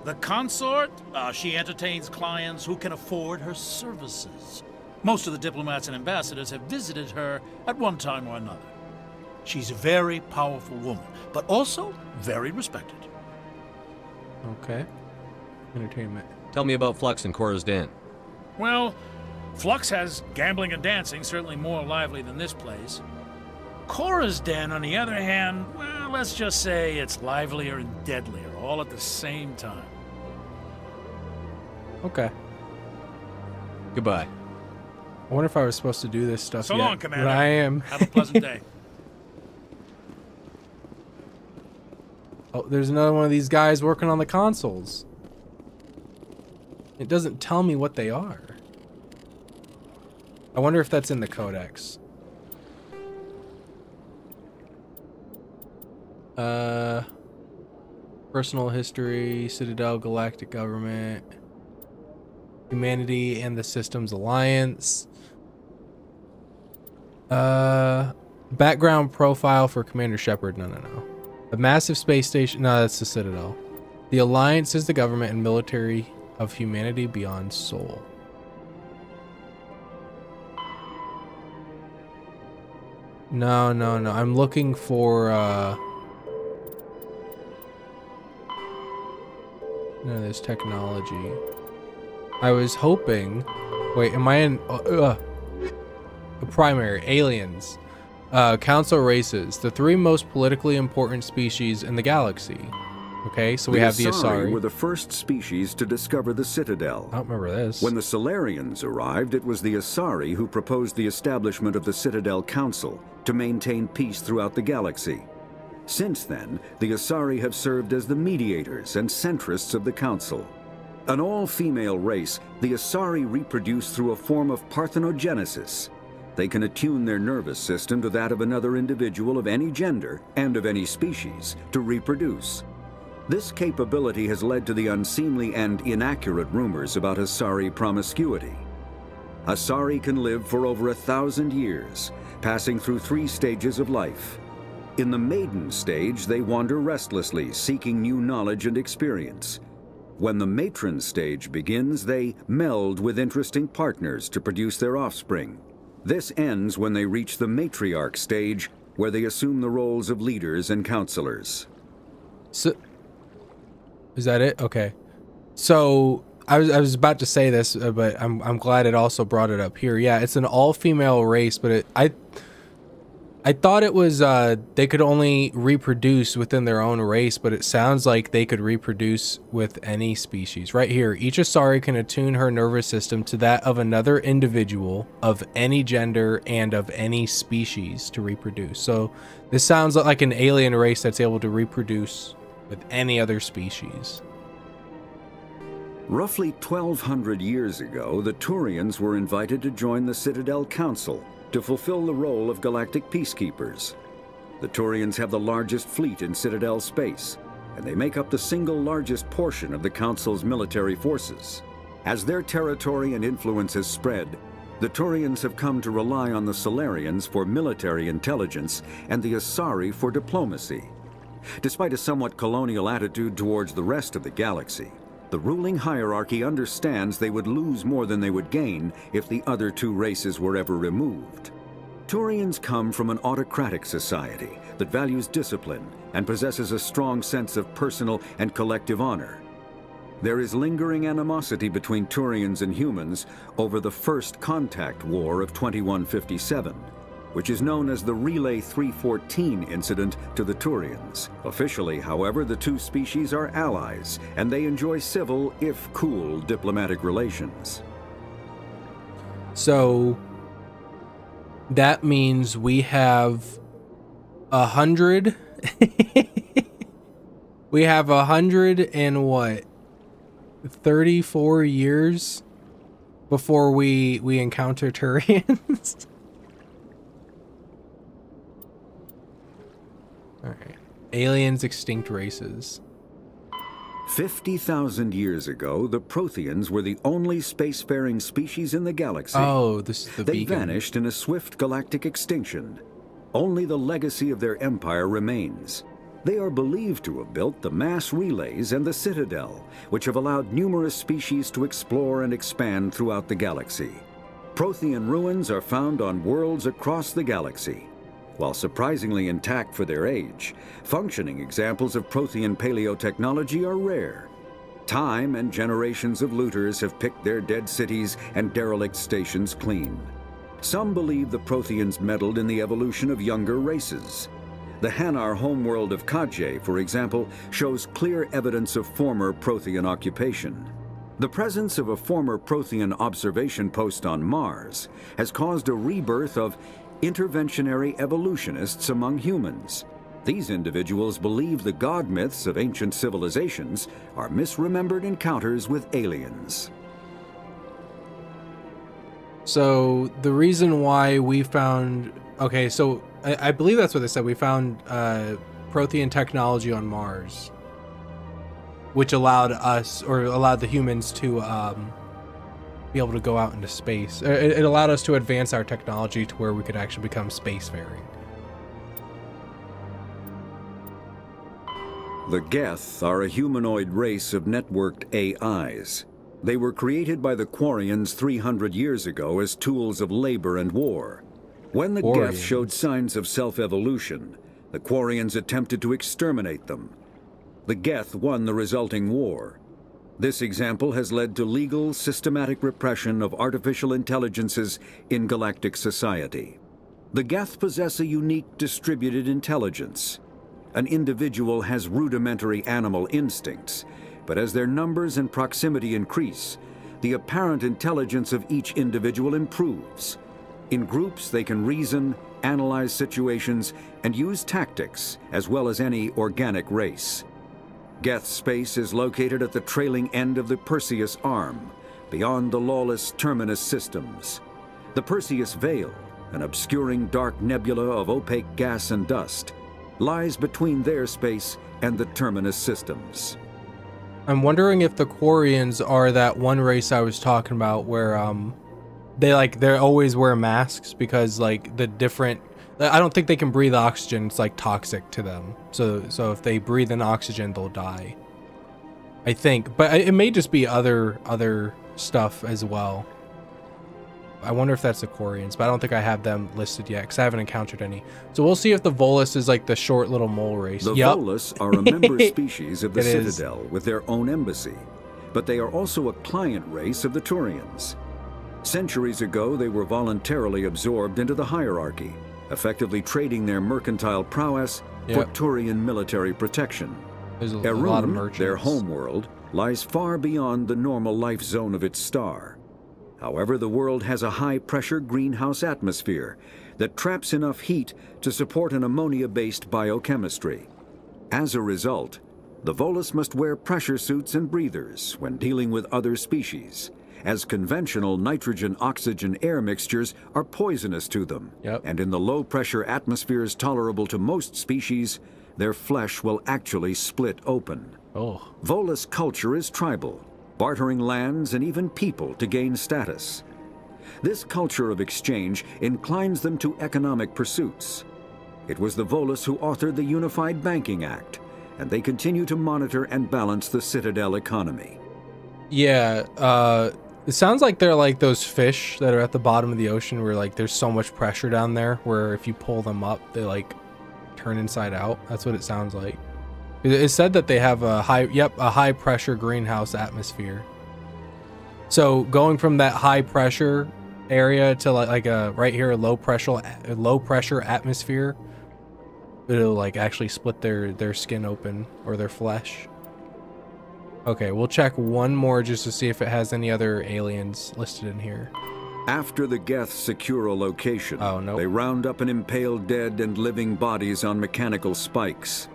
S4: The consort? She entertains clients who can afford her services. Most of the diplomats and ambassadors have visited her at one time or another. She's a very powerful woman, but also very respected.
S1: Okay. Entertainment.
S3: Tell me about Flux and Cora's Den.
S4: Well, Flux has gambling and dancing, certainly more lively than this place. Cora's Den, on the other hand, well, let's just say it's livelier and deadlier, all at the same time.
S1: Okay.
S3: Goodbye.
S1: I wonder if I was supposed to do this stuff
S4: So
S1: yet,
S4: long, Commander.
S1: but I am.
S4: Have a pleasant day.
S1: Oh, there's another one of these guys working on the consoles. It doesn't tell me what they are. I wonder if that's in the codex. Personal history, Citadel, Galactic Government, Humanity and the Systems Alliance. Background profile for Commander Shepard. No. A massive space station. No, that's the Citadel. The Alliance is the government and military of humanity beyond Sol. No. I'm looking for, no, there's technology. I was hoping... Wait, am I in... primary. Aliens. Council races. The three most politically important species in the galaxy. Okay, so we have the Asari.
S2: Were the first species to discover the Citadel.
S1: I don't remember this.
S2: When the Solarians arrived, it was the Asari who proposed the establishment of the Citadel Council to maintain peace throughout the galaxy. Since then, the Asari have served as the mediators and centrists of the Council. An all-female race, the Asari reproduce through a form of parthenogenesis. They can attune their nervous system to that of another individual of any gender and of any species to reproduce. This capability has led to the unseemly and inaccurate rumors about Asari promiscuity. Asari can live for over 1,000 years, passing through 3 stages of life. In the maiden stage, they wander restlessly, seeking new knowledge and experience. When the matron stage begins, they meld with interesting partners to produce their offspring. This ends when they reach the matriarch stage, where they assume the roles of leaders and counselors.
S1: So, is that it? Okay. So I was about to say this, but I'm glad it also brought it up here. Yeah, it's an all-female race, but I thought it was they could only reproduce within their own race, but it sounds like they could reproduce with any species. Right here, each Asari can attune her nervous system to that of another individual of any gender and of any species to reproduce. So this sounds like an alien race that's able to reproduce with any other species.
S2: Roughly 1,200 years ago, the Turians were invited to join the Citadel Council to fulfill the role of galactic peacekeepers. The Turians have the largest fleet in Citadel space, and they make up the single largest portion of the Council's military forces. As their territory and influence has spread, the Turians have come to rely on the Solarians for military intelligence and the Asari for diplomacy. Despite a somewhat colonial attitude towards the rest of the galaxy, the ruling hierarchy understands they would lose more than they would gain if the other 2 races were ever removed. Turians come from an autocratic society that values discipline and possesses a strong sense of personal and collective honor. There is lingering animosity between Turians and humans over the First Contact War of 2157, which is known as the Relay 314 incident to the Turians. Officially, however, the two species are allies, and they enjoy civil, if cool, diplomatic relations.
S1: So that means we have 100. We have 100 and what? 34 years before we encounter Turians. All right. Aliens, extinct races.
S2: 50,000 years ago, the Protheans were the only spacefaring species in the galaxy.
S1: Oh, this is the
S2: They
S1: beacon.
S2: vanished in a swift galactic extinction. Only the legacy of their empire remains. They are believed to have built the mass relays and the Citadel, which have allowed numerous species to explore and expand throughout the galaxy. Prothean ruins are found on worlds across the galaxy. While surprisingly intact for their age, functioning examples of Prothean paleotechnology are rare. Time and generations of looters have picked their dead cities and derelict stations clean. Some believe the Protheans meddled in the evolution of younger races. The Hanar homeworld of Kaje, for example, shows clear evidence of former Prothean occupation. The presence of a former Prothean observation post on Mars has caused a rebirth of interventionary evolutionists among humans. These individuals believe the god myths of ancient civilizations are misremembered encounters with aliens.
S1: So the reason why we found... Okay, so I believe that's what they said. We found Prothean technology on Mars, which allowed us, or allowed the humans to be able to go out into space. It allowed us to advance our technology to where we could actually become spacefaring.
S2: The Geth are a humanoid race of networked AIs. They were created by the Quarians 300 years ago as tools of labor and war. When the Geth showed signs of self-evolution, the Quarians attempted to exterminate them. The Geth won the resulting war. This example has led to legal, systematic repression of artificial intelligences in galactic society. The Geth possess a unique distributed intelligence. An individual has rudimentary animal instincts, but as their numbers and proximity increase, the apparent intelligence of each individual improves. In groups, they can reason, analyze situations, and use tactics, as well as any organic race. Geth space is located at the trailing end of the Perseus Arm, beyond the lawless Terminus systems. The Perseus Veil, an obscuring dark nebula of opaque gas and dust, lies between their space and the Terminus systems.
S1: I'm wondering if the Quarians are that one race I was talking about where they always wear masks because like the different, I don't think they can breathe oxygen. It's like toxic to them. So if they breathe in oxygen, they'll die. I think, but it may just be other stuff as well. I wonder if that's the Quarians, but I don't think I have them listed yet because I haven't encountered any. So we'll see if the Volus is like the short little mole race.
S2: The Volus are a member species of the Citadel with their own embassy, but they are also a client race of the Turians. Centuries ago, they were voluntarily absorbed into the hierarchy, effectively trading their mercantile prowess for Turian military protection.
S1: There's a lot of merchants.
S2: Their homeworld, lies far beyond the normal life zone of its star. However, the world has a high-pressure greenhouse atmosphere that traps enough heat to support an ammonia-based biochemistry. As a result, the Volus must wear pressure suits and breathers when dealing with other species, as conventional nitrogen-oxygen air mixtures are poisonous to them, and in the low-pressure atmospheres tolerable to most species, their flesh will actually split open. Volus culture is tribal, bartering lands and even people to gain status. This culture of exchange inclines them to economic pursuits. It was the Volus who authored the Unified Banking Act, and they continue to monitor and balance the Citadel economy.
S1: Yeah, it sounds like they're like those fish that are at the bottom of the ocean where like there's so much pressure down there where if you pull them up, they like turn inside out. That's what it sounds like. It said that they have a high pressure greenhouse atmosphere. So going from that high pressure area to like a right here a low pressure atmosphere, it'll like actually split their skin open or their flesh. Okay, we'll check one more just to see if it has any other aliens listed in here.
S2: After the Geths secure a location, they round up and impale dead and living bodies on mechanical spikes.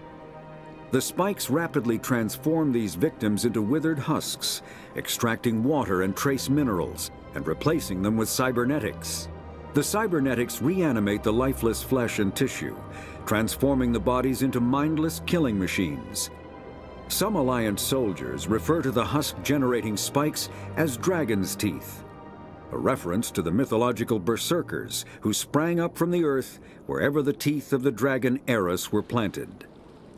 S2: The spikes rapidly transform these victims into withered husks, extracting water and trace minerals, and replacing them with cybernetics. The cybernetics reanimate the lifeless flesh and tissue, transforming the bodies into mindless killing machines. Some Alliance soldiers refer to the husk-generating spikes as dragon's teeth, a reference to the mythological berserkers who sprang up from the earth wherever the teeth of the dragon Eris were planted.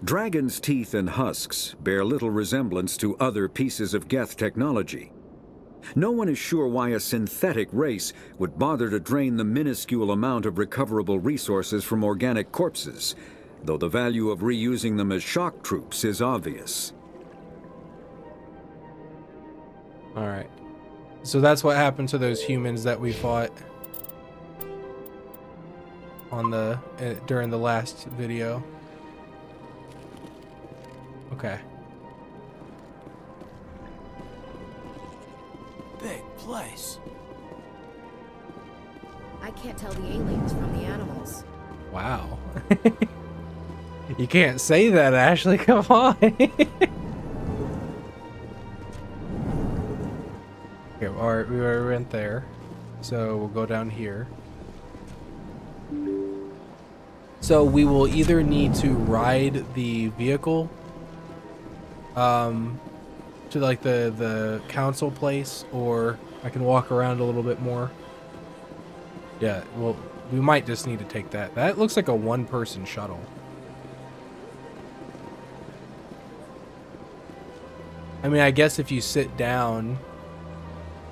S2: Dragon's teeth and husks bear little resemblance to other pieces of Geth technology. No one is sure why a synthetic race would bother to drain the minuscule amount of recoverable resources from organic corpses, though the value of reusing them as shock troops is obvious.
S1: All right. So that's what happened to those humans that we fought on during the last video. Okay.
S10: Big place.
S6: I can't tell the aliens from the animals.
S1: Wow. You can't say that, Ashley. Come on. Okay, alright, we already went there. So we'll go down here. So we will either need to ride the vehicle to like the council place, or I can walk around a little bit more. Yeah, well, we might just need to take that. That looks like a one-person shuttle. I mean, I guess if you sit down,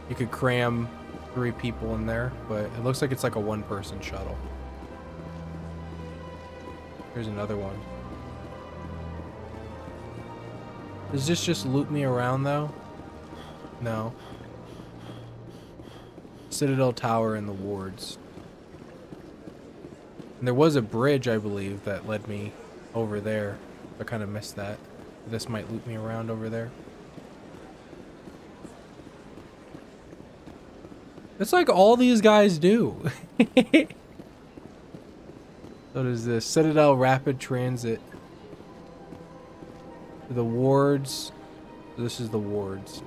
S1: you could cram 3 people in there, but it looks like it's like a one-person shuttle. Here's another one. Does this just loop me around, though? No. Citadel Tower and the wards. And there was a bridge, I believe, that led me over there. I kind of missed that. This might loop me around over there. It's like all these guys do. So does the Citadel Rapid Transit. The wards. This is the wards.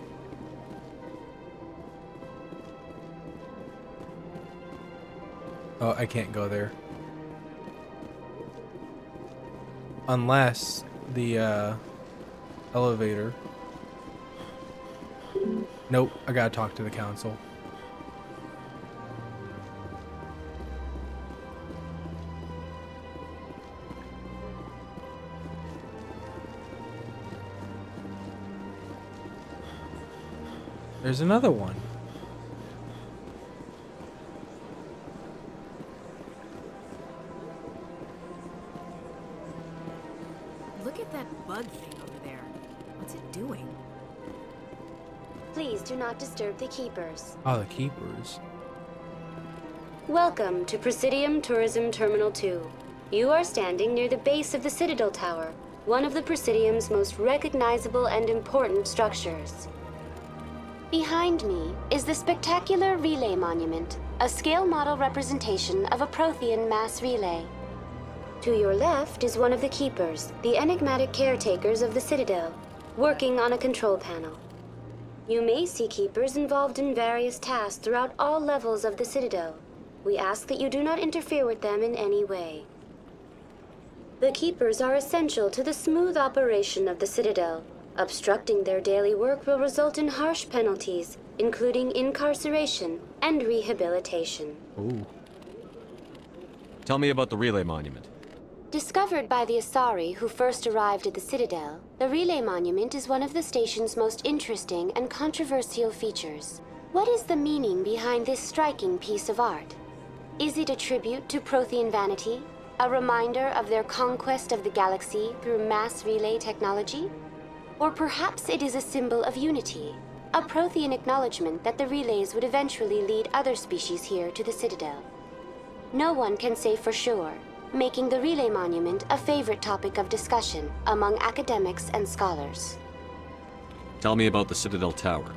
S1: Oh, I can't go there. Unless the elevator. Nope, I gotta talk to the council. There's another one.
S21: Look at that bug thing over there. What's it doing?
S19: Please do not disturb the keepers.
S1: Oh, the keepers.
S19: Welcome to Presidium Tourism Terminal 2. You are standing near the base of the Citadel Tower, one of the Presidium's most recognizable and important structures. Behind me is the spectacular relay monument, a scale model representation of a Prothean mass relay. To your left is one of the keepers, the enigmatic caretakers of the Citadel, working on a control panel. You may see keepers involved in various tasks throughout all levels of the Citadel. We ask that you do not interfere with them in any way. The keepers are essential to the smooth operation of the Citadel. Obstructing their daily work will result in harsh penalties, including incarceration and rehabilitation.
S1: Ooh.
S3: Tell me about the relay monument.
S19: Discovered by the Asari who first arrived at the Citadel, the relay monument is one of the station's most interesting and controversial features. What is the meaning behind this striking piece of art? Is it a tribute to Prothean vanity? A reminder of their conquest of the galaxy through mass relay technology? Or perhaps it is a symbol of unity, a Prothean acknowledgement that the relays would eventually lead other species here to the Citadel. No one can say for sure, making the relay monument a favorite topic of discussion among academics and scholars.
S3: Tell me about the Citadel Tower.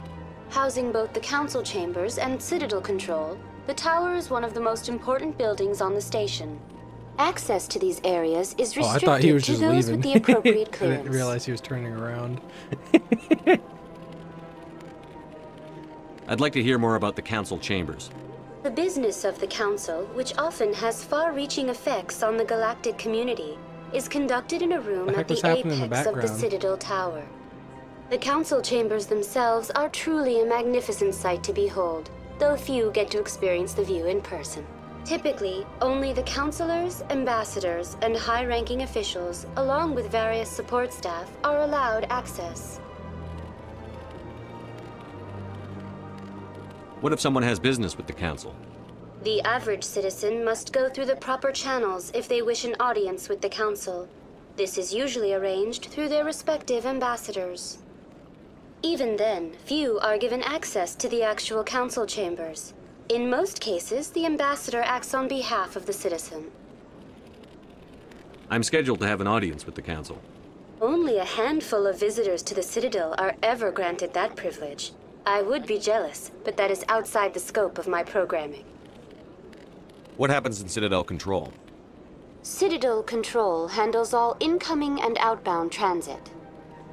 S19: Housing both the council chambers and Citadel control, the tower is one of the most important buildings on the station. Access to these areas is restricted
S1: I thought he was
S19: to
S1: just
S19: those
S1: leaving.
S19: with the appropriate
S1: I
S19: clearance.
S1: didn't realize he was turning around.
S3: I'd like to hear more about the council chambers.
S19: The business of the council, which often has far-reaching effects on the galactic community, is conducted in a room at the apex of the Citadel Tower. The council chambers themselves are truly a magnificent sight to behold, though few get to experience the view in person. Typically, only the councilors, ambassadors, and high-ranking officials, along with various support staff, are allowed access.
S3: What if someone has business with the council?
S19: The average citizen must go through the proper channels if they wish an audience with the council. This is usually arranged through their respective ambassadors. Even then, few are given access to the actual council chambers. In most cases, the ambassador acts on behalf of the citizen.
S3: I'm scheduled to have an audience with the council.
S19: Only a handful of visitors to the Citadel are ever granted that privilege. I would be jealous, but that is outside the scope of my programming.
S3: What happens in Citadel Control?
S19: Citadel Control handles all incoming and outbound transit.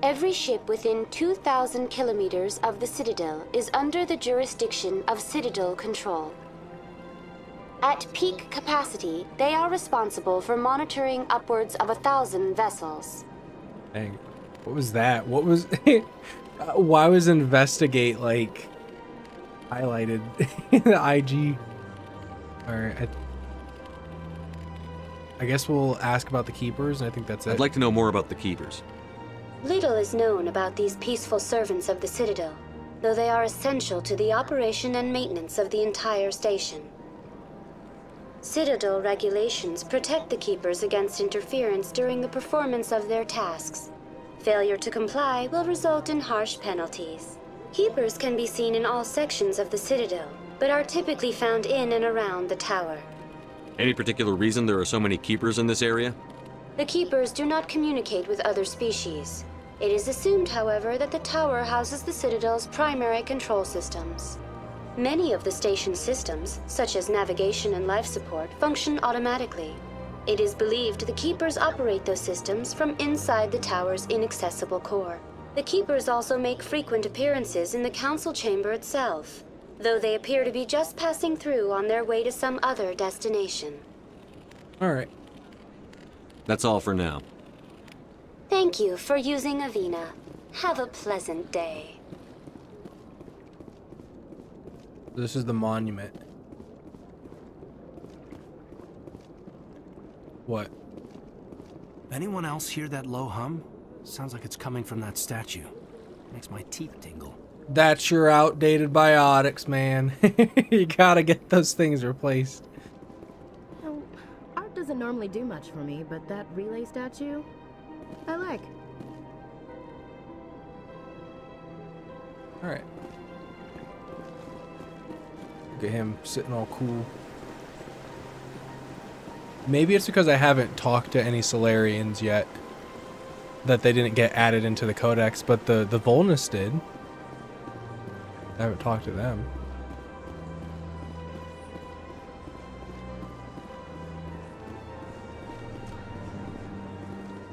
S19: Every ship within 2,000 kilometers of the Citadel is under the jurisdiction of Citadel Control. At peak capacity, they are responsible for monitoring upwards of 1,000 vessels.
S1: Dang. What was that? What was... why was investigate, like, highlighted? The IG. Alright, I guess we'll ask about the Keepers, and I think that's it.
S3: I'd like to know more about the Keepers.
S19: Little is known about these peaceful servants of the Citadel, though they are essential to the operation and maintenance of the entire station. Citadel regulations protect the Keepers against interference during the performance of their tasks. Failure to comply will result in harsh penalties. Keepers can be seen in all sections of the Citadel, but are typically found in and around the tower.
S3: Any particular reason there are so many Keepers in this area?
S19: The Keepers do not communicate with other species. It is assumed, however, that the tower houses the Citadel's primary control systems. Many of the station's systems, such as navigation and life support, function automatically. It is believed the Keepers operate those systems from inside the tower's inaccessible core. The Keepers also make frequent appearances in the council chamber itself, though they appear to be just passing through on their way to some other destination.
S1: Alright.
S3: That's all for now.
S19: Thank you for using Avina. Have a pleasant day.
S1: This is the monument. What?
S5: Anyone else hear that low hum? Sounds like it's coming from that statue. Makes my teeth tingle.
S1: That's your outdated biotics, man. You gotta get those things replaced.
S6: No, art doesn't normally do much for me, but that relay statue, I like.
S1: Alright. Look at him sitting all cool. Maybe it's because I haven't talked to any Solarians yet that they didn't get added into the codex, but the Volnus did. I haven't talked to them.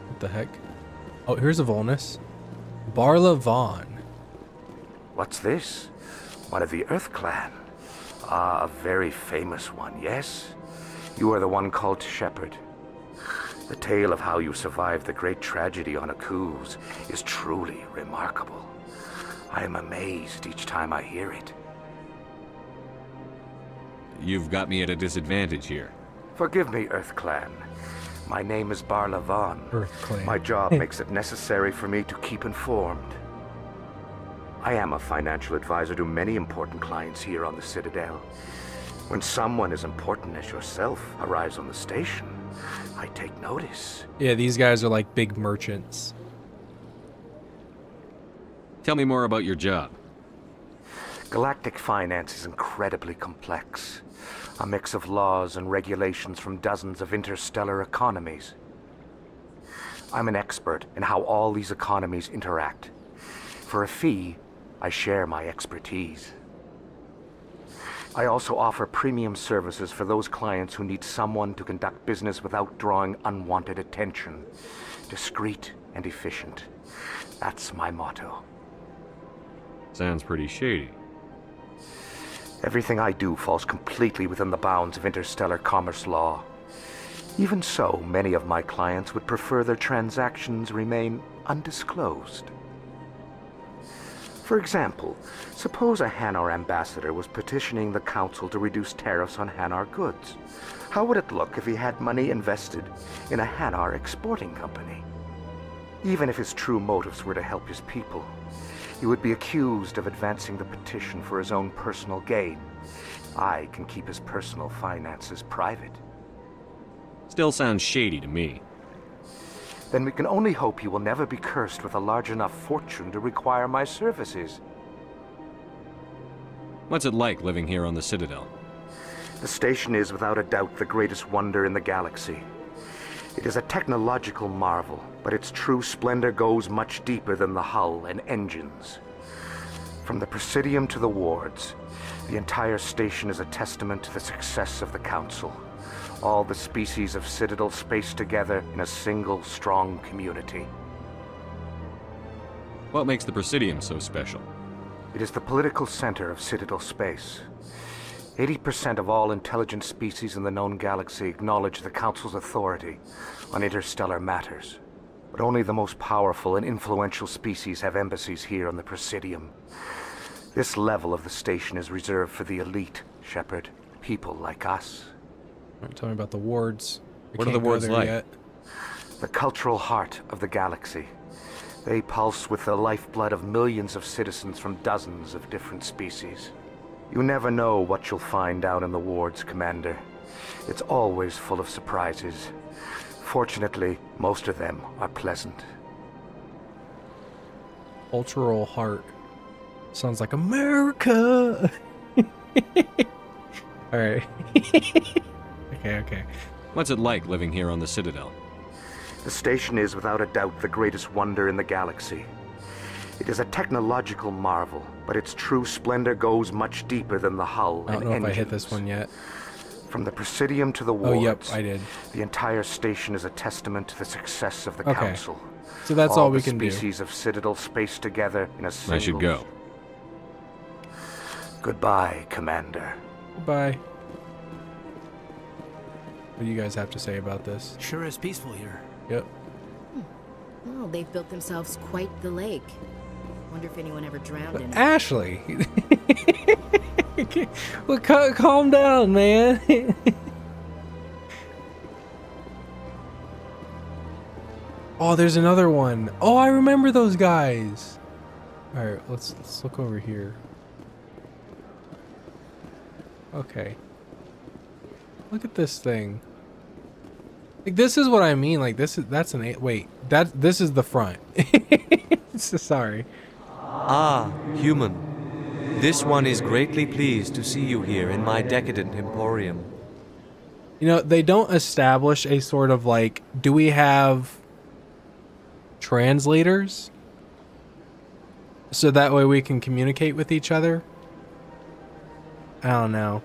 S1: What the heck? Oh, here's a Volnus. Barla Vaughn.
S7: What's this? One of the Earth Clan. Ah, a very famous one, yes? You are the one called Shepherd. The tale of how you survived the great tragedy on Akuz is truly remarkable. I am amazed each time I hear it.
S3: You've got me at a disadvantage here.
S7: Forgive me, Earth Clan. My name is Barla Vaughn.
S1: Earth Clan.
S7: My job makes it necessary for me to keep informed. I am a financial advisor to many important clients here on the Citadel. When someone as important as yourself arrives on the station, I take notice.
S1: Yeah, these guys are like big merchants.
S3: Tell me more about your job.
S7: Galactic finance is incredibly complex. A mix of laws and regulations from dozens of interstellar economies. I'm an expert in how all these economies interact. For a fee, I share my expertise. I also offer premium services for those clients who need someone to conduct business without drawing unwanted attention. Discreet and efficient. That's my motto.
S3: Sounds pretty shady.
S7: Everything I do falls completely within the bounds of interstellar commerce law. Even so, many of my clients would prefer their transactions remain undisclosed. For example, suppose a Hanar ambassador was petitioning the council to reduce tariffs on Hanar goods. How would it look if he had money invested in a Hanar exporting company? Even if his true motives were to help his people, he would be accused of advancing the petition for his own personal gain. I can keep his personal finances private.
S3: Still sounds shady to me.
S7: Then we can only hope he will never be cursed with a large enough fortune to require my services.
S3: What's it like living here on the Citadel?
S7: The station is without a doubt the greatest wonder in the galaxy. It is a technological marvel, but its true splendor goes much deeper than the hull and engines. From the Presidium to the wards, the entire station is a testament to the success of the Council. All the species of Citadel spaced together in a single, strong community.
S3: What makes the Presidium so special?
S7: It is the political center of Citadel space. 80% of all intelligent species in the known galaxy acknowledge the Council's authority on interstellar matters. But only the most powerful and influential species have embassies here on the Presidium. This level of the station is reserved for the elite, Shepard. People like us.
S1: Tell me about the wards.
S3: What are the wards like?
S1: Yet.
S7: The cultural heart of the galaxy. They pulse with the lifeblood of millions of citizens from dozens of different species. You never know what you'll find out in the wards, Commander. It's always full of surprises. Fortunately, most of them are pleasant.
S1: Cultural heart. Sounds like America! Alright. Okay.
S3: What's it like living here on the Citadel?
S7: The station is without a doubt the greatest wonder in the galaxy. It is a technological marvel, but its true splendor goes much deeper than the hull and engines.
S1: I don't know if I hit this one yet.
S7: From the Presidium to the wards,
S1: oh, yep, I did.
S7: The entire station is a testament to the success of the Council.
S1: So that's all we can do.
S7: All the species of Citadel spaced together in a single...
S3: I should go.
S7: Goodbye, Commander.
S1: Goodbye. What do you guys have to say about this?
S5: Sure is peaceful here.
S1: Yep.
S6: Well, they've built themselves quite the lake. Wonder if anyone ever drowned in it.
S1: Ashley! Well, calm down, man. Oh, there's another one. Oh, I remember those guys. All right, let's look over here. Okay. Look at this thing. Like, this is what I mean. Like, this is the front. Sorry.
S8: Ah, human. This one is greatly pleased to see you here in my decadent emporium.
S1: You know, they don't establish a sort of like, do we have translators? So that way we can communicate with each other? I don't know.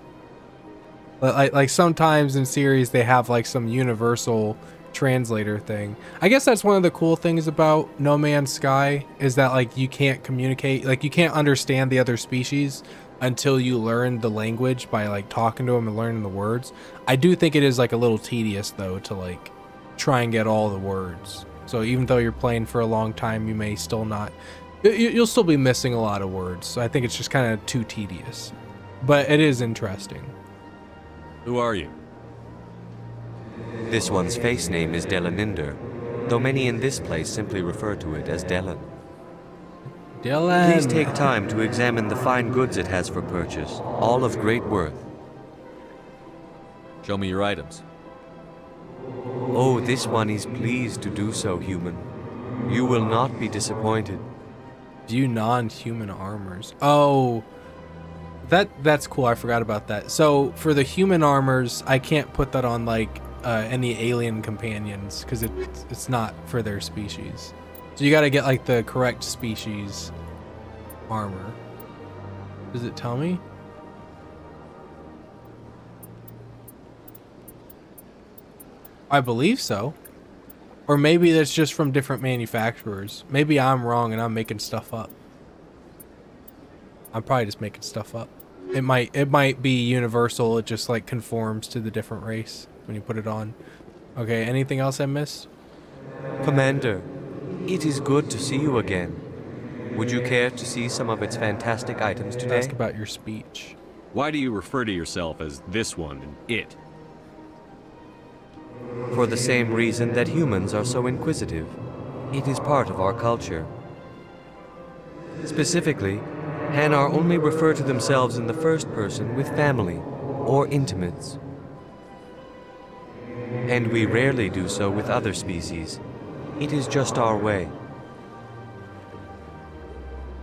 S1: Like sometimes in series they have like some universal translator thing. I guess that's one of the cool things about No Man's Sky is that like you can't communicate, like you can't understand the other species until you learn the language by like talking to them and learning the words. I do think it is like a little tedious though to like try and get all the words. So even though you're playing for a long time, you may still not, you'll still be missing a lot of words. So I think it's just kind of too tedious, but it is interesting.
S3: Who are you?
S8: This one's face name is Delaninder, though many in this place simply refer to it as Delan.
S1: Delan!
S8: Please take time to examine the fine goods it has for purchase, all of great worth.
S3: Show me your items.
S8: Oh, this one is pleased to do so, human. You will not be disappointed.
S1: View non-human armors. Oh, that's cool. I forgot about that. So for the human armors, I can't put that on like any alien companions because it's not for their species. So you got to get like the correct species armor. Does it tell me? I believe so. Or maybe that's just from different manufacturers. Maybe I'm wrong and I'm making stuff up. I'm probably just making stuff up. It might be universal. It just like conforms to the different race when you put it on. Okay, anything else I missed?
S8: Commander, it is good to see you again. Would you care to see some of its fantastic items today?
S1: Ask about your speech.
S3: Why do you refer to yourself as this one and it?
S8: For the same reason that humans are so inquisitive. It is part of our culture. Specifically, Hanar only refer to themselves in the first person with family or intimates. And we rarely do so with other species. It is just our way.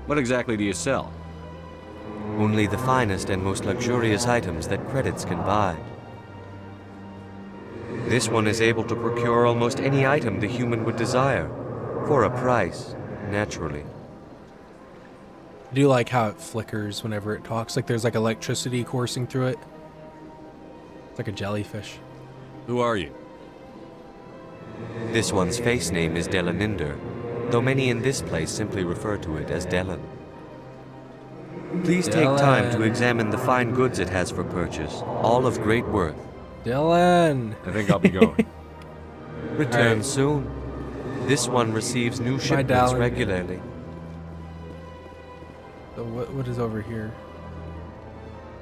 S3: What exactly do you sell?
S8: Only the finest and most luxurious items that credits can buy. This one is able to procure almost any item the human would desire, for a price, naturally.
S1: I do like how it flickers whenever it talks, like there's like electricity coursing through it. It's like a jellyfish.
S3: Who are you?
S8: This one's face name is Delaninder, though many in this place simply refer to it as Delan. Please take time to examine the fine goods it has for purchase, all of great worth.
S1: Dylan!
S3: I think I'll be going.
S8: Return soon. This one receives new shipments regularly.
S1: So what is over here?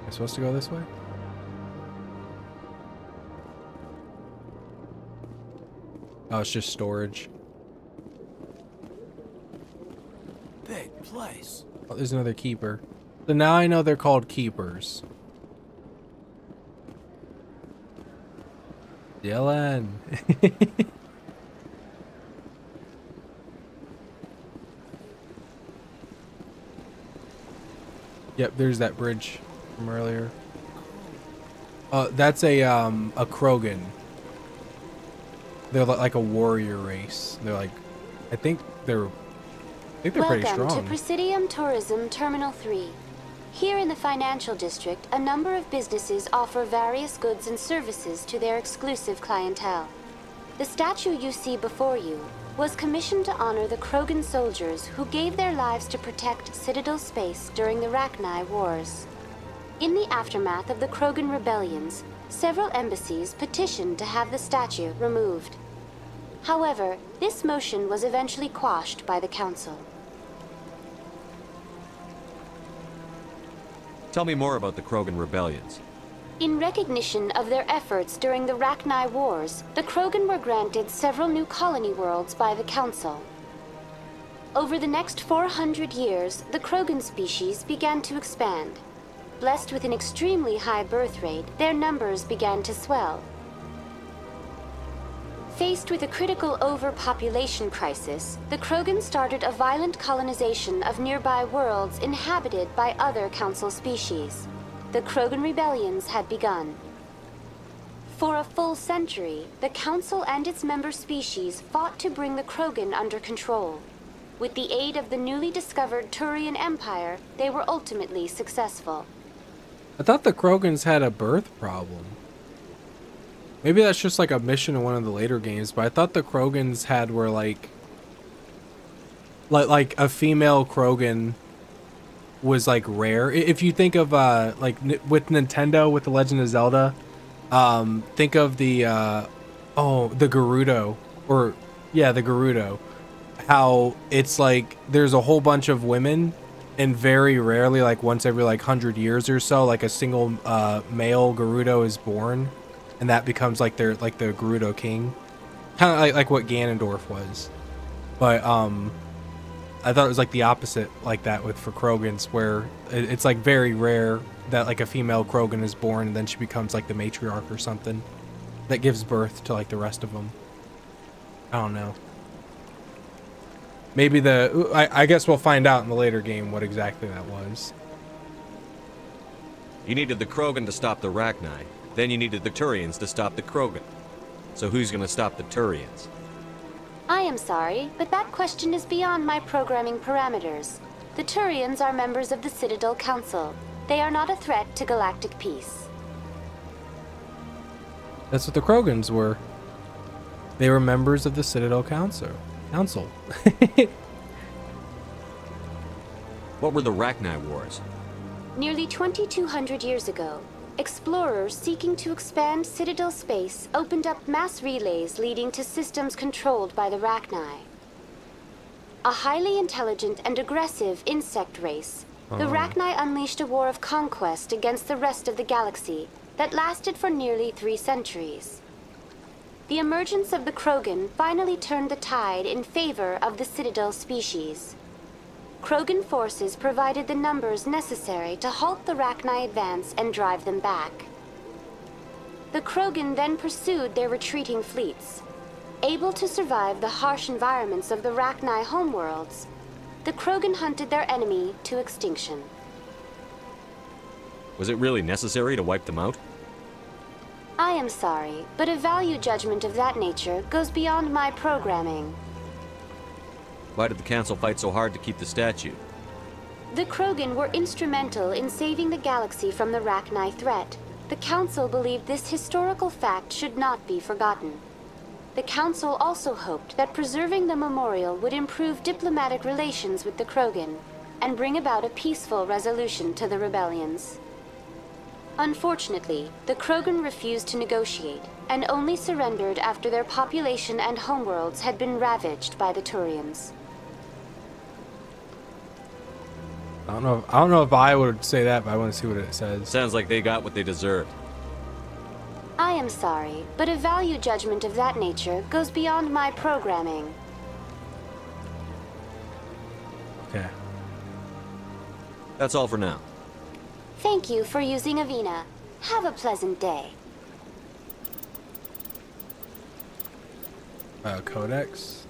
S1: Am I supposed to go this way? Oh, it's just storage.
S5: Big place.
S1: Oh, there's another keeper. So now I know they're called keepers. Dylan. Yep, there's that bridge from earlier. That's a Krogan. They're like a warrior race. They're like, I think they're pretty strong.
S19: Welcome to Presidium Tourism Terminal 3. Here in the financial district, a number of businesses offer various goods and services to their exclusive clientele. The statue you see before you was commissioned to honor the Krogan soldiers who gave their lives to protect Citadel space during the Rachni Wars. In the aftermath of the Krogan rebellions, several embassies petitioned to have the statue removed. However, this motion was eventually quashed by the Council.
S3: Tell me more about the Krogan rebellions.
S19: In recognition of their efforts during the Rachni Wars, the Krogan were granted several new colony worlds by the Council. Over the next 400 years, the Krogan species began to expand. Blessed with an extremely high birth rate, their numbers began to swell. Faced with a critical overpopulation crisis, the Krogan started a violent colonization of nearby worlds inhabited by other Council species. The Krogan rebellions had begun. For a full century, the Council and its member species fought to bring the Krogan under control. With the aid of the newly discovered Turian Empire, they were ultimately successful.
S1: I thought the Krogans had a birth problem. Maybe that's just like a mission in one of the later games, but I thought the Krogans had where like a female Krogan was like rare. If you think of like with Nintendo with the Legend of Zelda, think of the the Gerudo, or yeah, the Gerudo. How it's like there's a whole bunch of women, and very rarely, like once every like 100 years or so, like a single male Gerudo is born, and that becomes like the Gerudo king, kind of like what Ganondorf was. But I thought it was like the opposite, like that for Krogans, where it's like very rare that like a female Krogan is born and then she becomes like the matriarch or something. that gives birth to like the rest of them. I don't know. Maybe I guess we'll find out in the later game what exactly that was.
S8: You needed the Krogan to stop the Rachni. Then you needed the Turians to stop the Krogan. So who's gonna stop the Turians?
S19: I am sorry, but that question is beyond my programming parameters. The Turians are members of the Citadel Council. They are not a threat to galactic peace.
S1: That's what the Krogans were. They were members of the Citadel Council.
S8: What were the Rachni Wars?
S19: Nearly 2,200 years ago, explorers seeking to expand Citadel space opened up mass relays leading to systems controlled by the Rachni. A highly intelligent and aggressive insect race, the Rachni unleashed a war of conquest against the rest of the galaxy that lasted for nearly 3 centuries. The emergence of the Krogan finally turned the tide in favor of the Citadel species. Krogan forces provided the numbers necessary to halt the Rachni advance and drive them back. The Krogan then pursued their retreating fleets. Able to survive the harsh environments of the Rachni homeworlds, the Krogan hunted their enemy to extinction.
S8: Was it really necessary to wipe them out?
S19: I am sorry, but a value judgment of that nature goes beyond my programming.
S8: Why did the Council fight so hard to keep the statue?
S19: The Krogan were instrumental in saving the galaxy from the Rachni threat. The Council believed this historical fact should not be forgotten. The Council also hoped that preserving the memorial would improve diplomatic relations with the Krogan and bring about a peaceful resolution to the rebellions. Unfortunately, the Krogan refused to negotiate and only surrendered after their population and homeworlds had been ravaged by the Turians.
S1: I don't know if I would say that, but I want to see what it says.
S8: Sounds like they got what they deserved.
S19: I am sorry, but a value judgment of that nature goes beyond my programming.
S1: Okay.
S8: That's all for now.
S19: Thank you for using Avina. Have a pleasant day.
S1: Codex.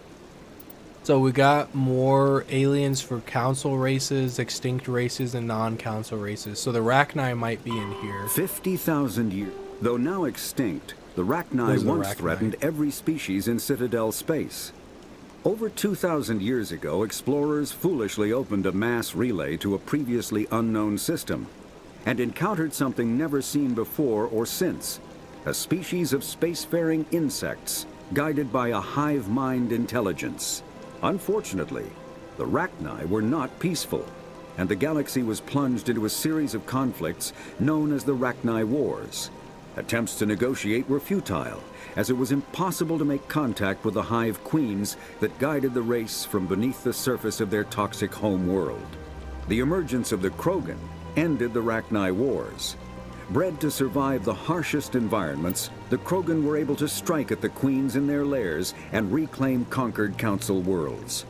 S1: So we got more aliens for council races, extinct races, and non-council races. So the Rachni might be in here.
S2: 50,000 years. Though now extinct, the Rachni once threatened every species in Citadel space. Over 2,000 years ago, explorers foolishly opened a mass relay to a previously unknown system and encountered something never seen before or since, a species of spacefaring insects guided by a hive mind intelligence. Unfortunately, the Rachni were not peaceful, and the galaxy was plunged into a series of conflicts known as the Rachni Wars. Attempts to negotiate were futile, as it was impossible to make contact with the hive queens that guided the race from beneath the surface of their toxic home world. The emergence of the Krogan ended the Rachni Wars. Bred to survive the harshest environments, the Krogan were able to strike at the queens in their lairs and reclaim conquered Council worlds.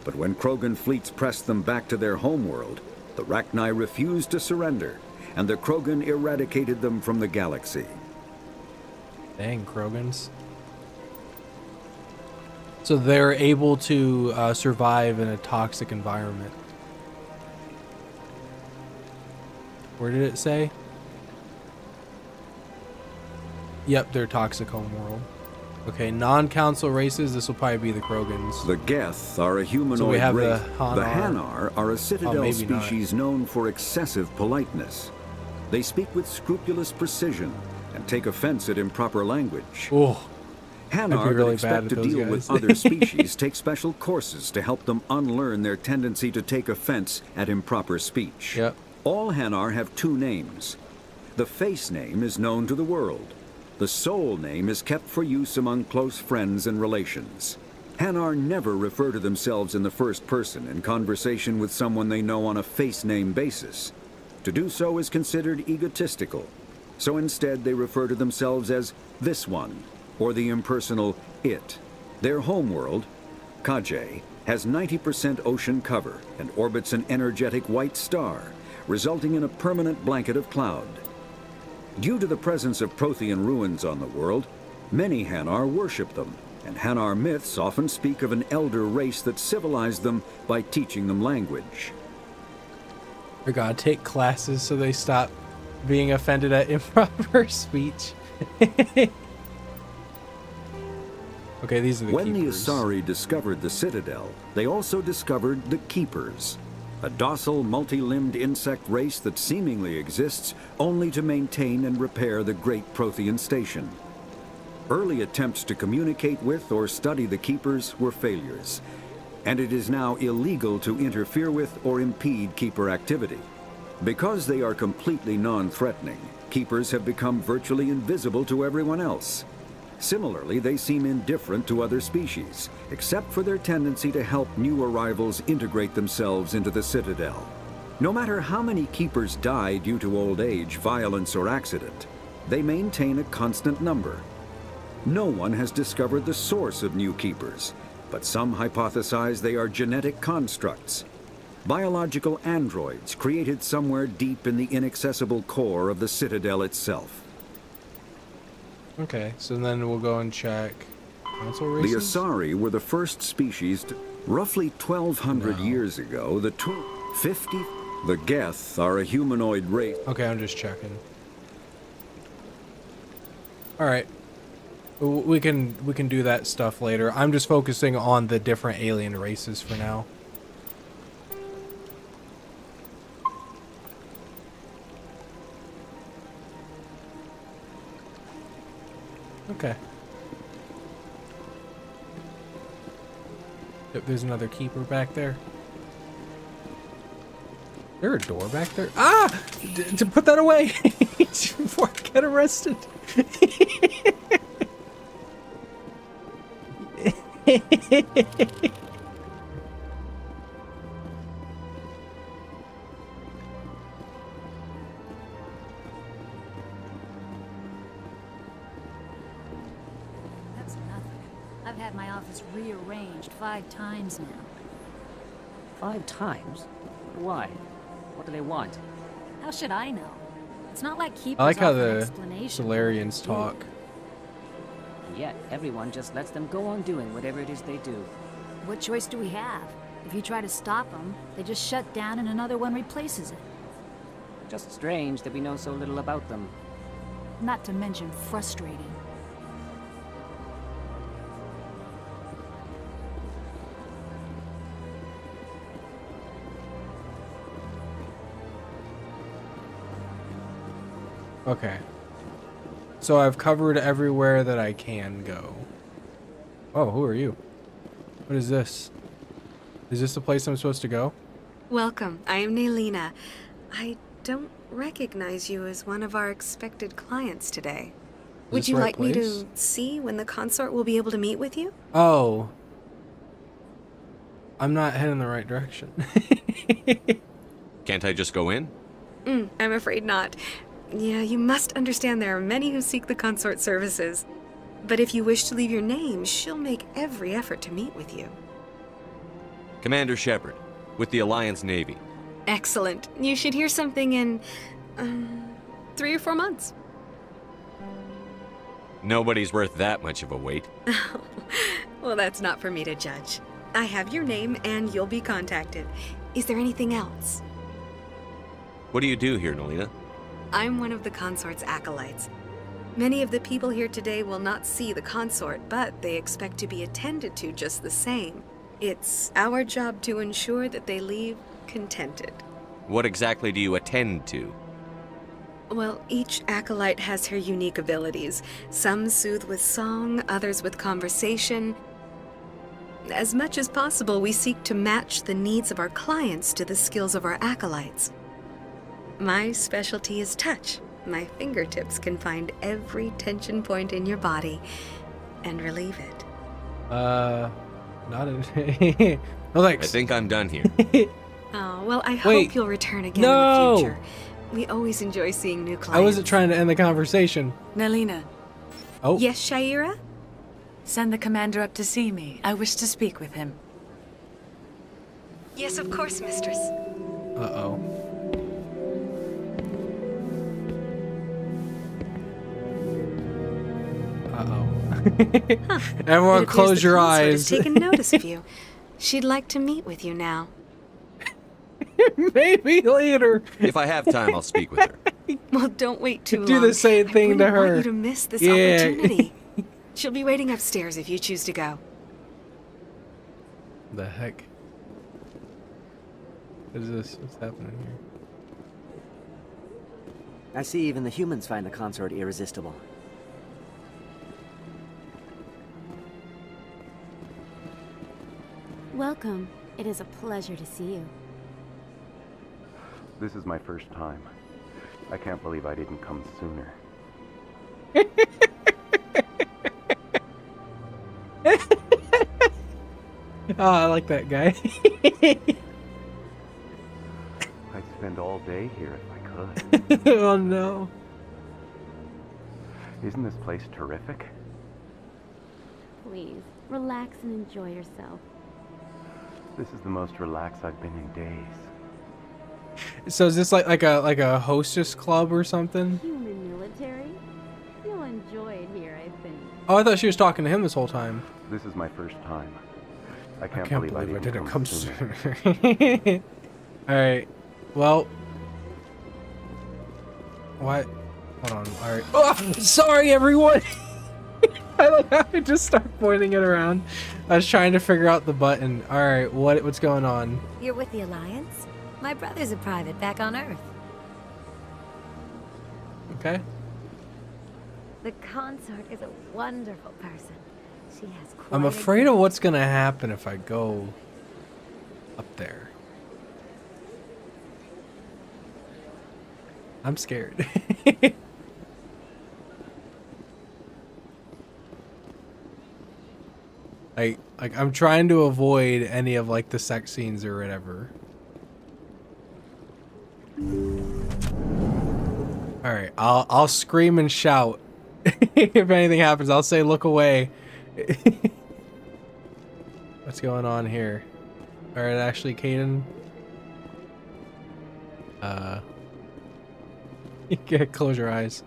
S2: But when Krogan fleets pressed them back to their homeworld, the Rachni refused to surrender, and the Krogan eradicated them from the galaxy.
S1: Dang, Krogans. So they're able to survive in a toxic environment. Where did it say? Yep, they're toxic homeworld. Okay, non-council races, this will probably be the Krogans.
S2: The Geth are a humanoid
S1: so we have
S2: race.
S1: The
S2: Hanar are a Citadel species
S1: not.
S2: known for excessive politeness. They speak with scrupulous precision and take offense at improper language.
S1: Oh,
S2: Hanar
S1: really
S2: that expect to deal with other species take special courses to help them unlearn their tendency to take offense at improper speech.
S1: Yep.
S2: All Hanar have 2 names. The face name is known to the world. The soul name is kept for use among close friends and relations. Hanar never refer to themselves in the first person in conversation with someone they know on a face name basis. To do so is considered egotistical. So instead they refer to themselves as this one, or the impersonal it. Their homeworld, Kajay, has 90% ocean cover and orbits an energetic white star, resulting in a permanent blanket of cloud. Due to the presence of Prothean ruins on the world, Many Hanar worship them, and Hanar myths often speak of an elder race that civilized them by teaching them language.
S1: They're gonna take classes so they stop being offended at improper speech. Okay, these are the
S2: When
S1: keepers.
S2: the Asari discovered the Citadel, they also discovered the Keepers, a docile, multi-limbed insect race that seemingly exists only to maintain and repair the Great Prothean Station. Early attempts to communicate with or study the Keepers were failures, and it is now illegal to interfere with or impede Keeper activity. Because they are completely non-threatening, Keepers have become virtually invisible to everyone else. Similarly, they seem indifferent to other species, except for their tendency to help new arrivals integrate themselves into the Citadel. No matter how many Keepers die due to old age, violence, or accident, they maintain a constant number. No one has discovered the source of new Keepers, but some hypothesize they are genetic constructs. Biological androids created somewhere deep in the inaccessible core of the Citadel itself.
S1: Okay, so then we'll go and check console
S2: The
S1: races?
S2: Asari were the first species to, roughly 1,200 years ago, the Geth are a humanoid race.
S1: Okay, I'm just checking. Alright. We can do that stuff later. I'm just focusing on the different alien races for now. Okay. Yep, there's another keeper back there. Is there a door back there? Ah! To put that away before I get arrested.
S21: That's nothing. I've had my office rearranged 5 times now.
S9: 5 times? Why? What do they want?
S21: How should I know? It's not like keepers
S1: I like how
S21: offer an
S1: the
S21: explanation.
S1: Solarians talk.
S9: And yet, everyone just lets them go on doing whatever it is they do.
S21: What choice do we have? If you try to stop them, they just shut down and another one replaces it.
S9: Just strange that we know so little about them.
S21: Not to mention frustrating.
S1: Okay. So I've covered everywhere that I can go. Oh, who are you? What is this? Is this the place I'm supposed to go?
S11: Welcome. I am Nelina. I don't recognize you as one of our expected clients today. Would you like me to see when the consort will be able to meet with you?
S1: Oh. I'm not heading the right direction.
S3: Can't I just go in?
S11: I'm afraid not. Yeah, you must understand there are many who seek the consort services. But if you wish to leave your name, she'll make every effort to meet with you.
S3: Commander Shepard, with the Alliance Navy.
S11: Excellent. You should hear something in 3 or 4 months.
S3: Nobody's worth that much of a wait.
S11: Well, that's not for me to judge. I have your name and you'll be contacted. Is there anything else?
S3: What do you do here, Nelina?
S11: I'm one of the consort's acolytes. Many of the people here today will not see the consort, but they expect to be attended to just the same. It's our job to ensure that they leave contented.
S3: What exactly do you attend to?
S11: Well, each acolyte has her unique abilities. Some soothe with song, others with conversation. As much as possible, we seek to match the needs of our clients to the skills of our acolytes. My specialty is touch. My fingertips can find every tension point in your body and relieve it.
S1: Not in. No, thanks.
S3: I think I'm done here.
S11: Oh, well, I hope you'll return again in the future. We always enjoy seeing new clients.
S1: I wasn't trying to end the conversation.
S18: Nelina.
S1: Oh.
S11: Yes, Shaira?
S18: Send the commander up to see me. I wish to speak with him.
S11: Yes, of course, mistress.
S1: Uh-oh. Uh-oh. Everyone, close your eyes.
S11: Has taken notice of you. She'd like to meet with you now.
S1: Maybe later.
S3: If I have time, I'll speak with her.
S11: Well, don't wait too long.
S1: Do the same thing to her.
S11: I want you to miss this opportunity. She'll be waiting upstairs if you choose to go.
S1: The heck? What is this? What's happening here?
S13: I see even the humans find the consort irresistible.
S21: Welcome. It is a pleasure to see you.
S7: This is my first time. I can't believe I didn't come sooner.
S1: Oh, I like that guy.
S7: I'd spend all day here if I could.
S1: Oh no.
S7: Isn't this place terrific?
S21: Please, relax and enjoy yourself.
S7: This is the most relaxed I've been in days.
S1: So is this like a hostess club or something?
S21: Human military? You'll enjoy it here, I think.
S1: Oh, I thought she was talking to him this whole time.
S7: This is my first time. I
S1: can't
S7: believe
S1: I didn't come
S7: sooner.
S1: Alright. Well. What? Hold on. Alright. Oh, sorry, everyone! I like how I just start pointing it around. I was trying to figure out the button. Alright, what's going on?
S21: You're with the Alliance? My brother's a private back on Earth.
S1: Okay.
S21: The consort is a wonderful person. She has quite
S1: I'm afraid of what's gonna happen if I go up there. I'm scared. Like I'm trying to avoid any of like the sex scenes or whatever. All right, I'll scream and shout if anything happens. I'll say look away. What's going on here? All right, Ashley, Kaden. Close your eyes.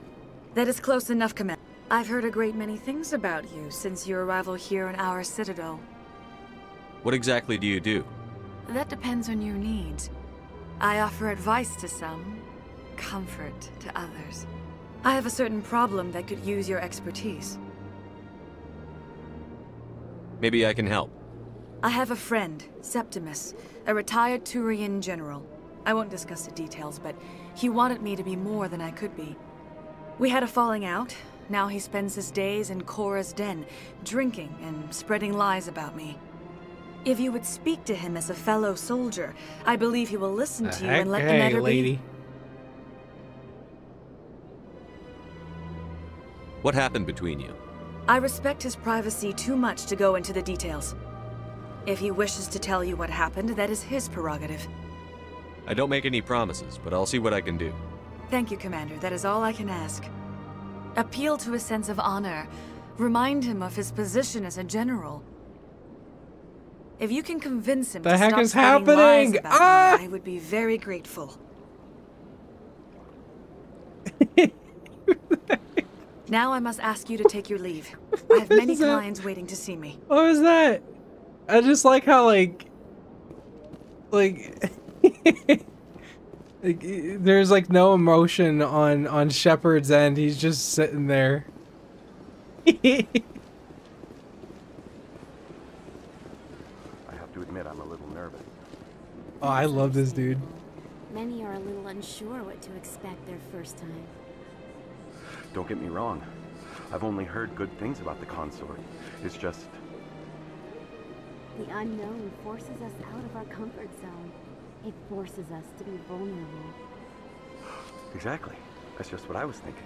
S14: That is close enough, Commander. I've heard a great many things about you since your arrival here in our Citadel.
S3: What exactly do you do?
S14: That depends on your needs. I offer advice to some, comfort to others. I have a certain problem that could use your expertise.
S3: Maybe I can help.
S14: I have a friend, Septimus, a retired Turian general. I won't discuss the details, but he wanted me to be more than I could be. We had a falling out. Now he spends his days in Korra's den, drinking and spreading lies about me. If you would speak to him as a fellow soldier, I believe he will listen to you and let the matter be.
S3: What happened between you?
S14: I respect his privacy too much to go into the details. If he wishes to tell you what happened, that is his prerogative.
S3: I don't make any promises, but I'll see what I can do.
S14: Thank you, Commander. That is all I can ask. Appeal to his sense of honor. Remind him of his position as a general. If you can convince him to stop spreading lies about me, I would be very grateful. Now I must ask you to take your leave. I have many clients waiting to see me.
S1: What was that? I just like how like there's like no emotion on Shepard's end. He's just sitting there.
S7: I have to admit I'm a little nervous.
S1: Oh, I love this dude.
S21: Many are a little unsure what to expect their first time.
S7: Don't get me wrong. I've only heard good things about the consort. It's just...
S21: The unknown forces us out of our comfort zone. It forces us to be vulnerable.
S7: Exactly. That's just what I was thinking.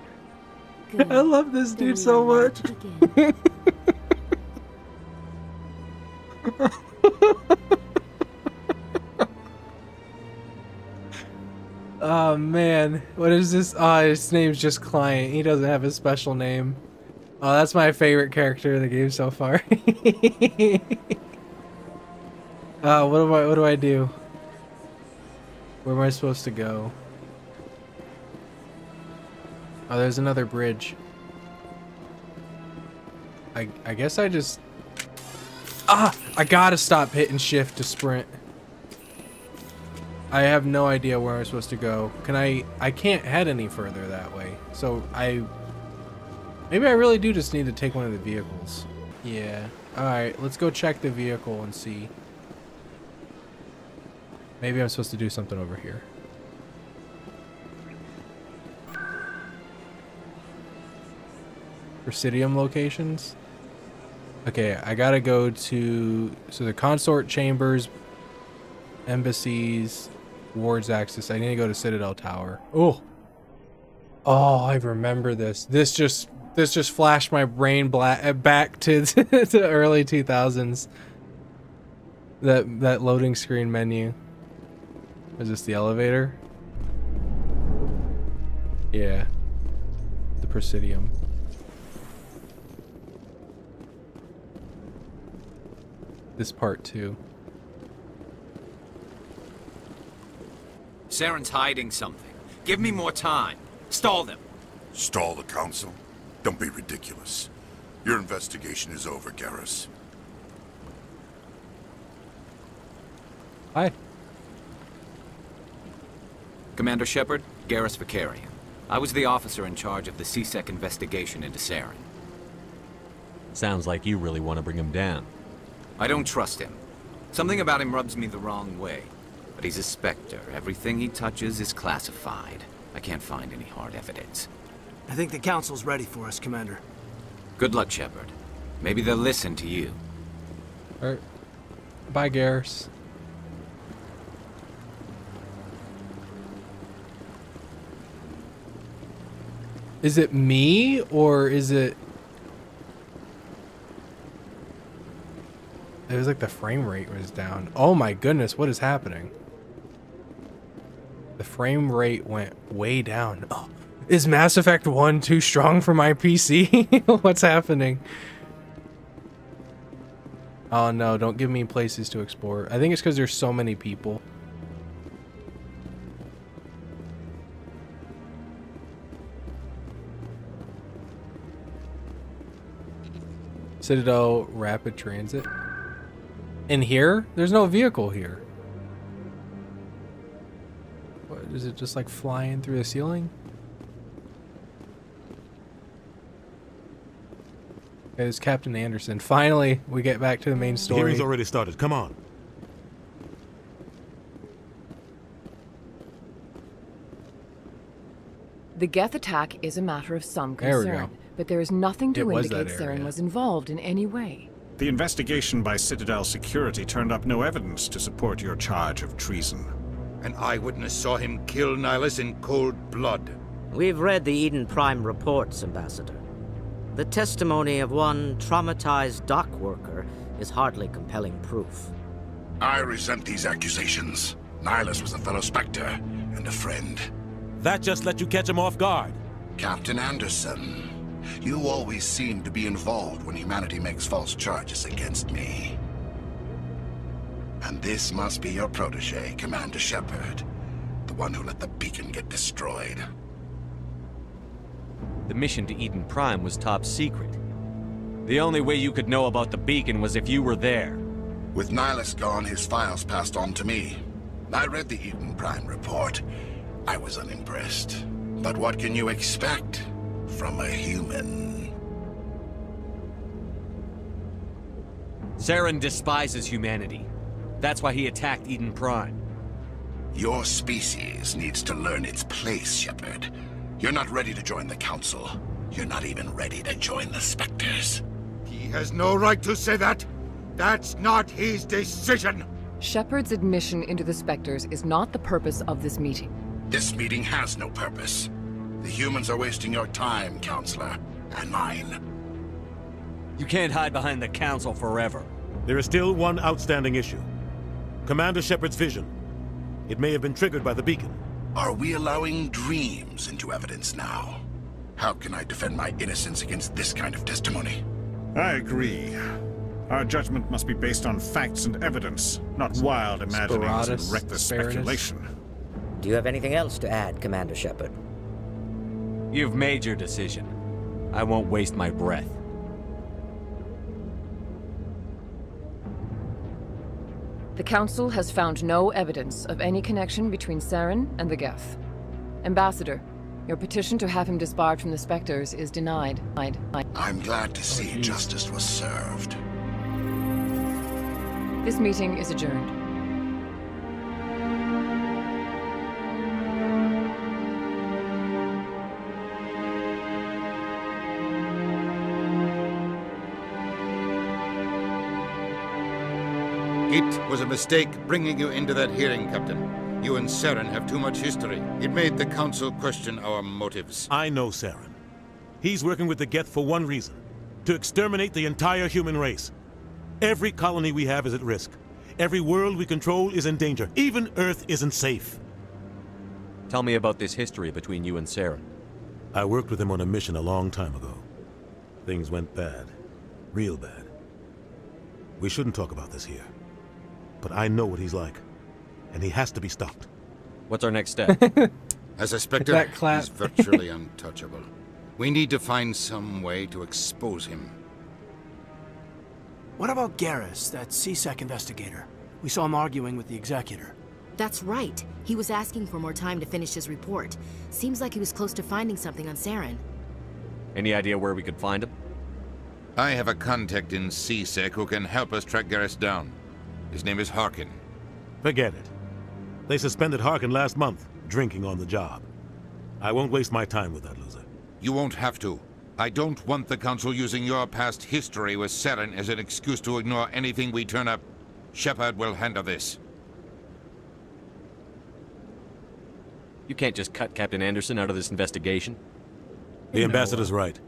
S21: Good.
S1: I love this dude so much. Oh man, what is this? Oh, his name's just Client. He doesn't have a special name. Oh, that's my favorite character in the game so far. What do I do? Where am I supposed to go? Oh, there's another bridge. I guess I just... I gotta stop hitting shift to sprint. I have no idea where I'm supposed to go. I can't head any further that way. So maybe I really do just need to take one of the vehicles. Yeah. Alright, let's go check the vehicle and see. Maybe I'm supposed to do something over here. Presidium locations. Okay, I gotta go to the consort chambers, embassies, wards access. I need to go to Citadel Tower. Oh, I remember this. This just flashed my brain back to the early 2000s. That loading screen menu. Is this the elevator? Yeah, the Presidium. This part too.
S16: Saren's hiding something. Give me more time. Stall them.
S12: Stall the council? Don't be ridiculous. Your investigation is over, Garrus.
S1: Hi.
S16: Commander Shepard, Garrus Vicarian. I was the officer in charge of the CSEC investigation into Saren.
S3: Sounds like you really want to bring him down.
S16: I don't trust him. Something about him rubs me the wrong way. But he's a Spectre. Everything he touches is classified. I can't find any hard evidence.
S5: I think the Council's ready for us, Commander.
S16: Good luck, Shepard. Maybe they'll listen to you.
S1: Alright. Bye, Garrus. Is it me, or is it... It was like the frame rate was down. Oh my goodness, what is happening? The frame rate went way down. Oh, is Mass Effect 1 too strong for my PC? What's happening? Oh no, don't give me places to explore. I think it's because there's so many people. Citadel Rapid Transit. In here? There's no vehicle here. What, is it just like flying through the ceiling? Okay, it's Captain Anderson. Finally, we get back to the main story.
S17: Hearing's already started. Come on.
S23: The Geth attack is a matter of some
S1: There we
S23: concern,
S1: go.
S23: but there is nothing to
S1: It was
S23: indicate
S1: that area.
S23: Saren was involved in any way.
S24: The investigation by Citadel Security turned up no evidence to support your charge of treason.
S25: An eyewitness saw him kill Nihilus in cold blood.
S26: We've read the Eden Prime reports, Ambassador. The testimony of one traumatized dock worker is hardly compelling proof.
S12: I resent these accusations. Nihilus was a fellow Spectre and a friend.
S17: That just let you catch him off guard.
S12: Captain Anderson, you always seem to be involved when humanity makes false charges against me. And this must be your protege, Commander Shepard, the one who let the beacon get destroyed.
S3: The mission to Eden Prime was top secret. The only way you could know about the beacon was if you were there.
S12: With Nihilus gone, his files passed on to me. I read the Eden Prime report. I was unimpressed. But what can you expect from a human?
S3: Saren despises humanity. That's why he attacked Eden Prime.
S12: Your species needs to learn its place, Shepard. You're not ready to join the Council. You're not even ready to join the Spectres.
S25: He has no right to say that. That's not his decision.
S23: Shepard's admission into the Spectres is not the purpose of this meeting.
S12: This meeting has no purpose. The humans are wasting your time, Counselor, and mine.
S3: You can't hide behind the Council forever.
S17: There is still one outstanding issue. Commander Shepard's vision. It may have been triggered by the beacon.
S12: Are we allowing dreams into evidence now? How can I defend my innocence against this kind of testimony?
S24: I agree. Our judgment must be based on facts and evidence, not wild imaginings and reckless speculation.
S26: Do you have anything else to add, Commander Shepard?
S3: You've made your decision. I won't waste my breath.
S23: The Council has found no evidence of any connection between Saren and the Geth. Ambassador, your petition to have him disbarred from the Spectres is denied.
S25: I'm glad to see justice was served.
S23: This meeting is adjourned.
S4: It was a mistake bringing you into that hearing, Captain. You and Saren have too much history. It made the Council question our motives.
S17: I know Saren. He's working with the Geth for one reason: to exterminate the entire human race. Every colony we have is at risk. Every world we control is in danger. Even Earth isn't safe.
S3: Tell me about this history between you and Saren.
S17: I worked with him on a mission a long time ago. Things went bad. Real bad. We shouldn't talk about this here. But I know what he's like. And he has to be stopped.
S3: What's our next step?
S4: As a Spectre, he's virtually untouchable. We need to find some way to expose him.
S5: What about Garrus, that C-Sec investigator? We saw him arguing with the Executor.
S6: That's right. He was asking for more time to finish his report. Seems like he was close to finding something on Saren.
S3: Any idea where we could find him?
S4: I have a contact in C-Sec who can help us track Garrus down. His name is Harkin.
S17: Forget it. They suspended Harkin last month, drinking on the job. I won't waste my time with that loser.
S4: You won't have to. I don't want the Council using your past history with Saren as an excuse to ignore anything we turn up. Shepard will handle this.
S3: You can't just cut Captain Anderson out of this investigation.
S17: The Ambassador's right.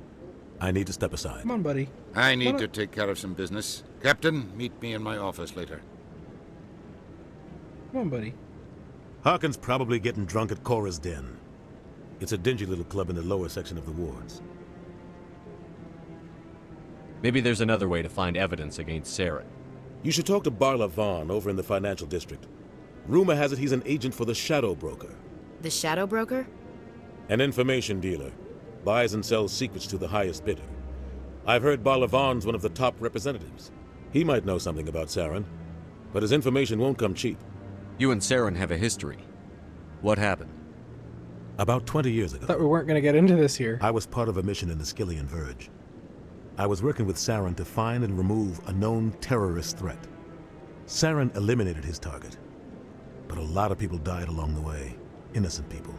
S17: I need to step aside.
S1: Come on, buddy.
S4: I need to take care of some business. Captain, meet me in my office later.
S1: Come on, buddy.
S17: Harkin's probably getting drunk at Cora's Den. It's a dingy little club in the lower section of the wards.
S3: Maybe there's another way to find evidence against Saren.
S17: You should talk to Barla Vaughn over in the financial district. Rumor has it he's an agent for the Shadow Broker.
S6: The Shadow Broker?
S17: An information dealer. Buys and sells secrets to the highest bidder. I've heard Barla Vaughn's one of the top representatives. He might know something about Saren, but his information won't come cheap.
S3: You and Saren have a history. What happened?
S17: About 20 years ago.
S1: Thought we weren't going to get into this here.
S17: I was part of a mission in the Skillian Verge. I was working with Saren to find and remove a known terrorist threat. Saren eliminated his target, but a lot of people died along the way. Innocent people.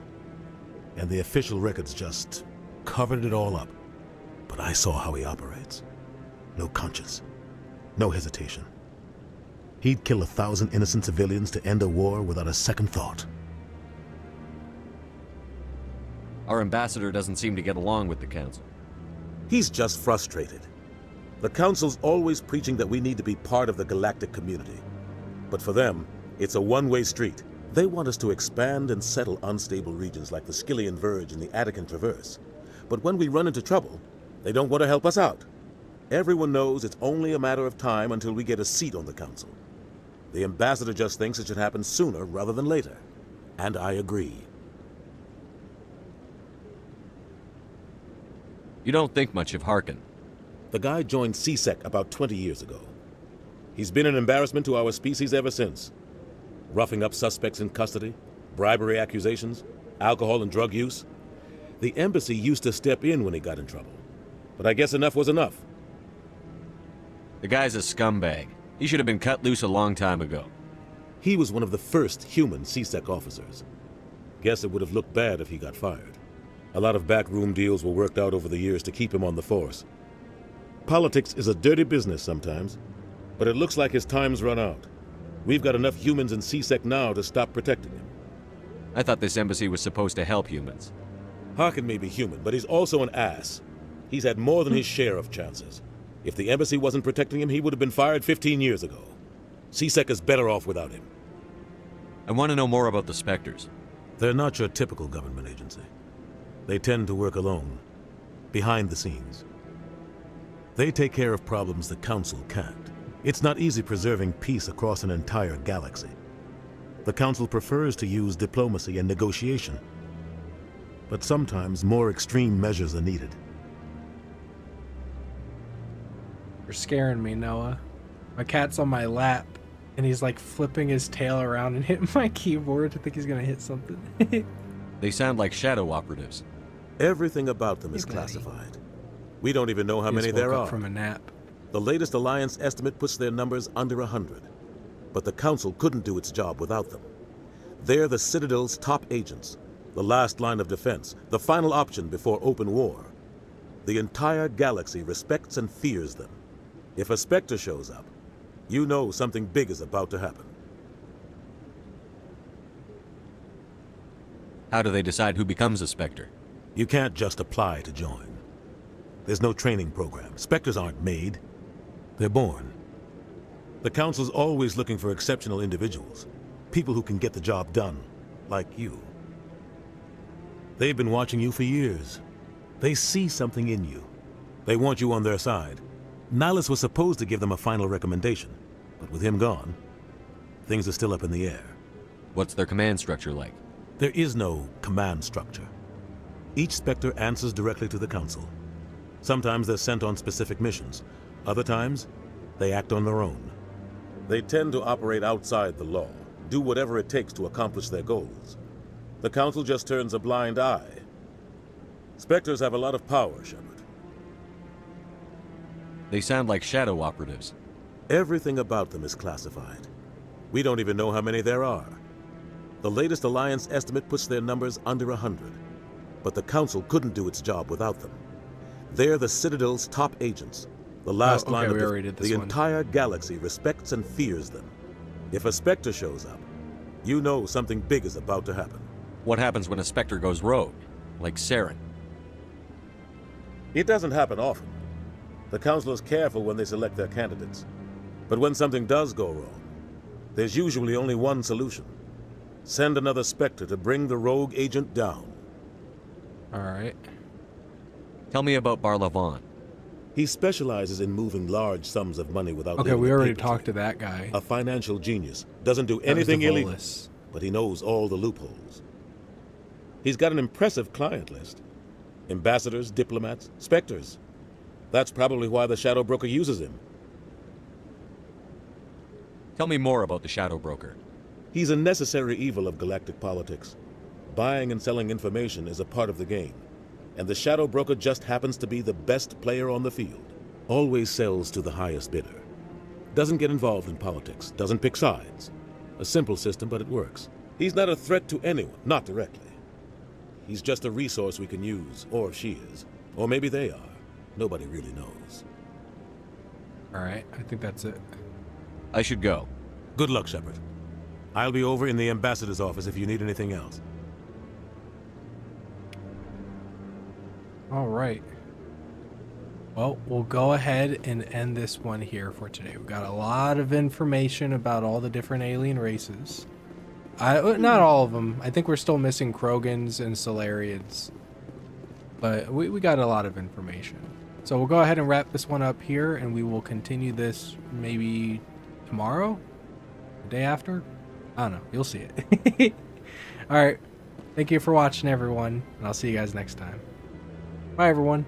S17: And the official records just covered it all up. But I saw how he operates. No conscience. No hesitation. He'd kill 1,000 innocent civilians to end a war without a second thought.
S3: Our ambassador doesn't seem to get along with the Council.
S17: He's just frustrated. The Council's always preaching that we need to be part of the galactic community. But for them, it's a one-way street. They want us to expand and settle unstable regions like the Skillian Verge and the Attican Traverse. But when we run into trouble, they don't want to help us out. Everyone knows it's only a matter of time until we get a seat on the Council. The ambassador just thinks it should happen sooner rather than later. And I agree.
S3: You don't think much of Harkin.
S17: The guy joined C-Sec about 20 years ago. He's been an embarrassment to our species ever since. Roughing up suspects in custody, bribery accusations, alcohol and drug use. The embassy used to step in when he got in trouble. But I guess enough was enough.
S3: The guy's a scumbag. He should have been cut loose a long time ago.
S17: He was one of the first human C-Sec officers. Guess it would have looked bad if he got fired. A lot of backroom deals were worked out over the years to keep him on the force. Politics is a dirty business sometimes, but it looks like his time's run out. We've got enough humans in C-Sec now to stop protecting him.
S3: I thought this embassy was supposed to help humans.
S17: Harkin may be human, but he's also an ass. He's had more than his share of chances. If the embassy wasn't protecting him, he would have been fired 15 years ago. C-Sec is better off without him.
S3: I want to know more about the Spectres.
S17: They're not your typical government agency. They tend to work alone, behind the scenes. They take care of problems the Council can't. It's not easy preserving peace across an entire galaxy. The Council prefers to use diplomacy and negotiation. But sometimes more extreme measures are needed.
S1: You're scaring me, Noah. My cat's on my lap And he's like flipping his tail around and hitting my keyboard. I think he's gonna hit something.
S3: They sound like shadow operatives.
S17: Everything about them is classified. We don't even know how many there are.
S1: From a nap.
S17: The latest Alliance estimate puts their numbers under 100. But the Council couldn't do its job without them. They're the Citadel's top agents, the last line of defense, the final option before open war. The entire galaxy respects and fears them. If a Spectre shows up, you know something big is about to happen.
S3: How do they decide who becomes a Spectre?
S17: You can't just apply to join. There's no training program. Spectres aren't made. They're born. The Council's always looking for exceptional individuals. People who can get the job done, like you. They've been watching you for years. They see something in you. They want you on their side. Nihilus was supposed to give them a final recommendation, but with him gone, things are still up in the air.
S3: What's their command structure like?
S17: There is no command structure. Each Spectre answers directly to the Council. Sometimes they're sent on specific missions. Other times, they act on their own. They tend to operate outside the law, do whatever it takes to accomplish their goals. The Council just turns a blind eye. Spectres have a lot of power, Shepard.
S3: They sound like shadow operatives.
S17: Everything about them is classified. We don't even know how many there are. The latest Alliance estimate puts their numbers under 100. But the Council couldn't do its job without them. They're the Citadel's top agents. The last line of the entire galaxy respects and fears them. If a Spectre shows up, you know something big is about to happen.
S3: What happens when a Spectre goes rogue, like Saren?
S17: It doesn't happen often. The Council is careful when they select their candidates. But when something does go wrong, there's usually only one solution. Send another Spectre to bring the rogue agent down.
S1: Alright.
S3: Tell me about Barlavon.
S17: He specializes in moving large sums of money without...
S1: Okay, we already talked to that guy.
S17: A financial genius. Doesn't do anything illegal, but he knows all the loopholes. He's got an impressive client list. Ambassadors, diplomats, Spectres. That's probably why the Shadow Broker uses him.
S3: Tell me more about the Shadow Broker.
S17: He's a necessary evil of galactic politics. Buying and selling information is a part of the game. And the Shadow Broker just happens to be the best player on the field. Always sells to the highest bidder. Doesn't get involved in politics. Doesn't pick sides. A simple system, but it works. He's not a threat to anyone, not directly. He's just a resource we can use, or she is. Or maybe they are. Nobody really knows.
S1: Alright, I think that's it.
S3: I should go.
S17: Good luck, Shepard. I'll be over in the Ambassador's office if you need anything else.
S1: Alright. Well, we'll go ahead and end this one here for today. We've got a lot of information about all the different alien races. Not all of them. I think we're still missing Krogans and Solarians. But we got a lot of information. So we'll go ahead and wrap this one up here, and we will continue this maybe tomorrow? The day after? I don't know. You'll see it. Alright. Thank you for watching, everyone. And I'll see you guys next time. Bye, everyone.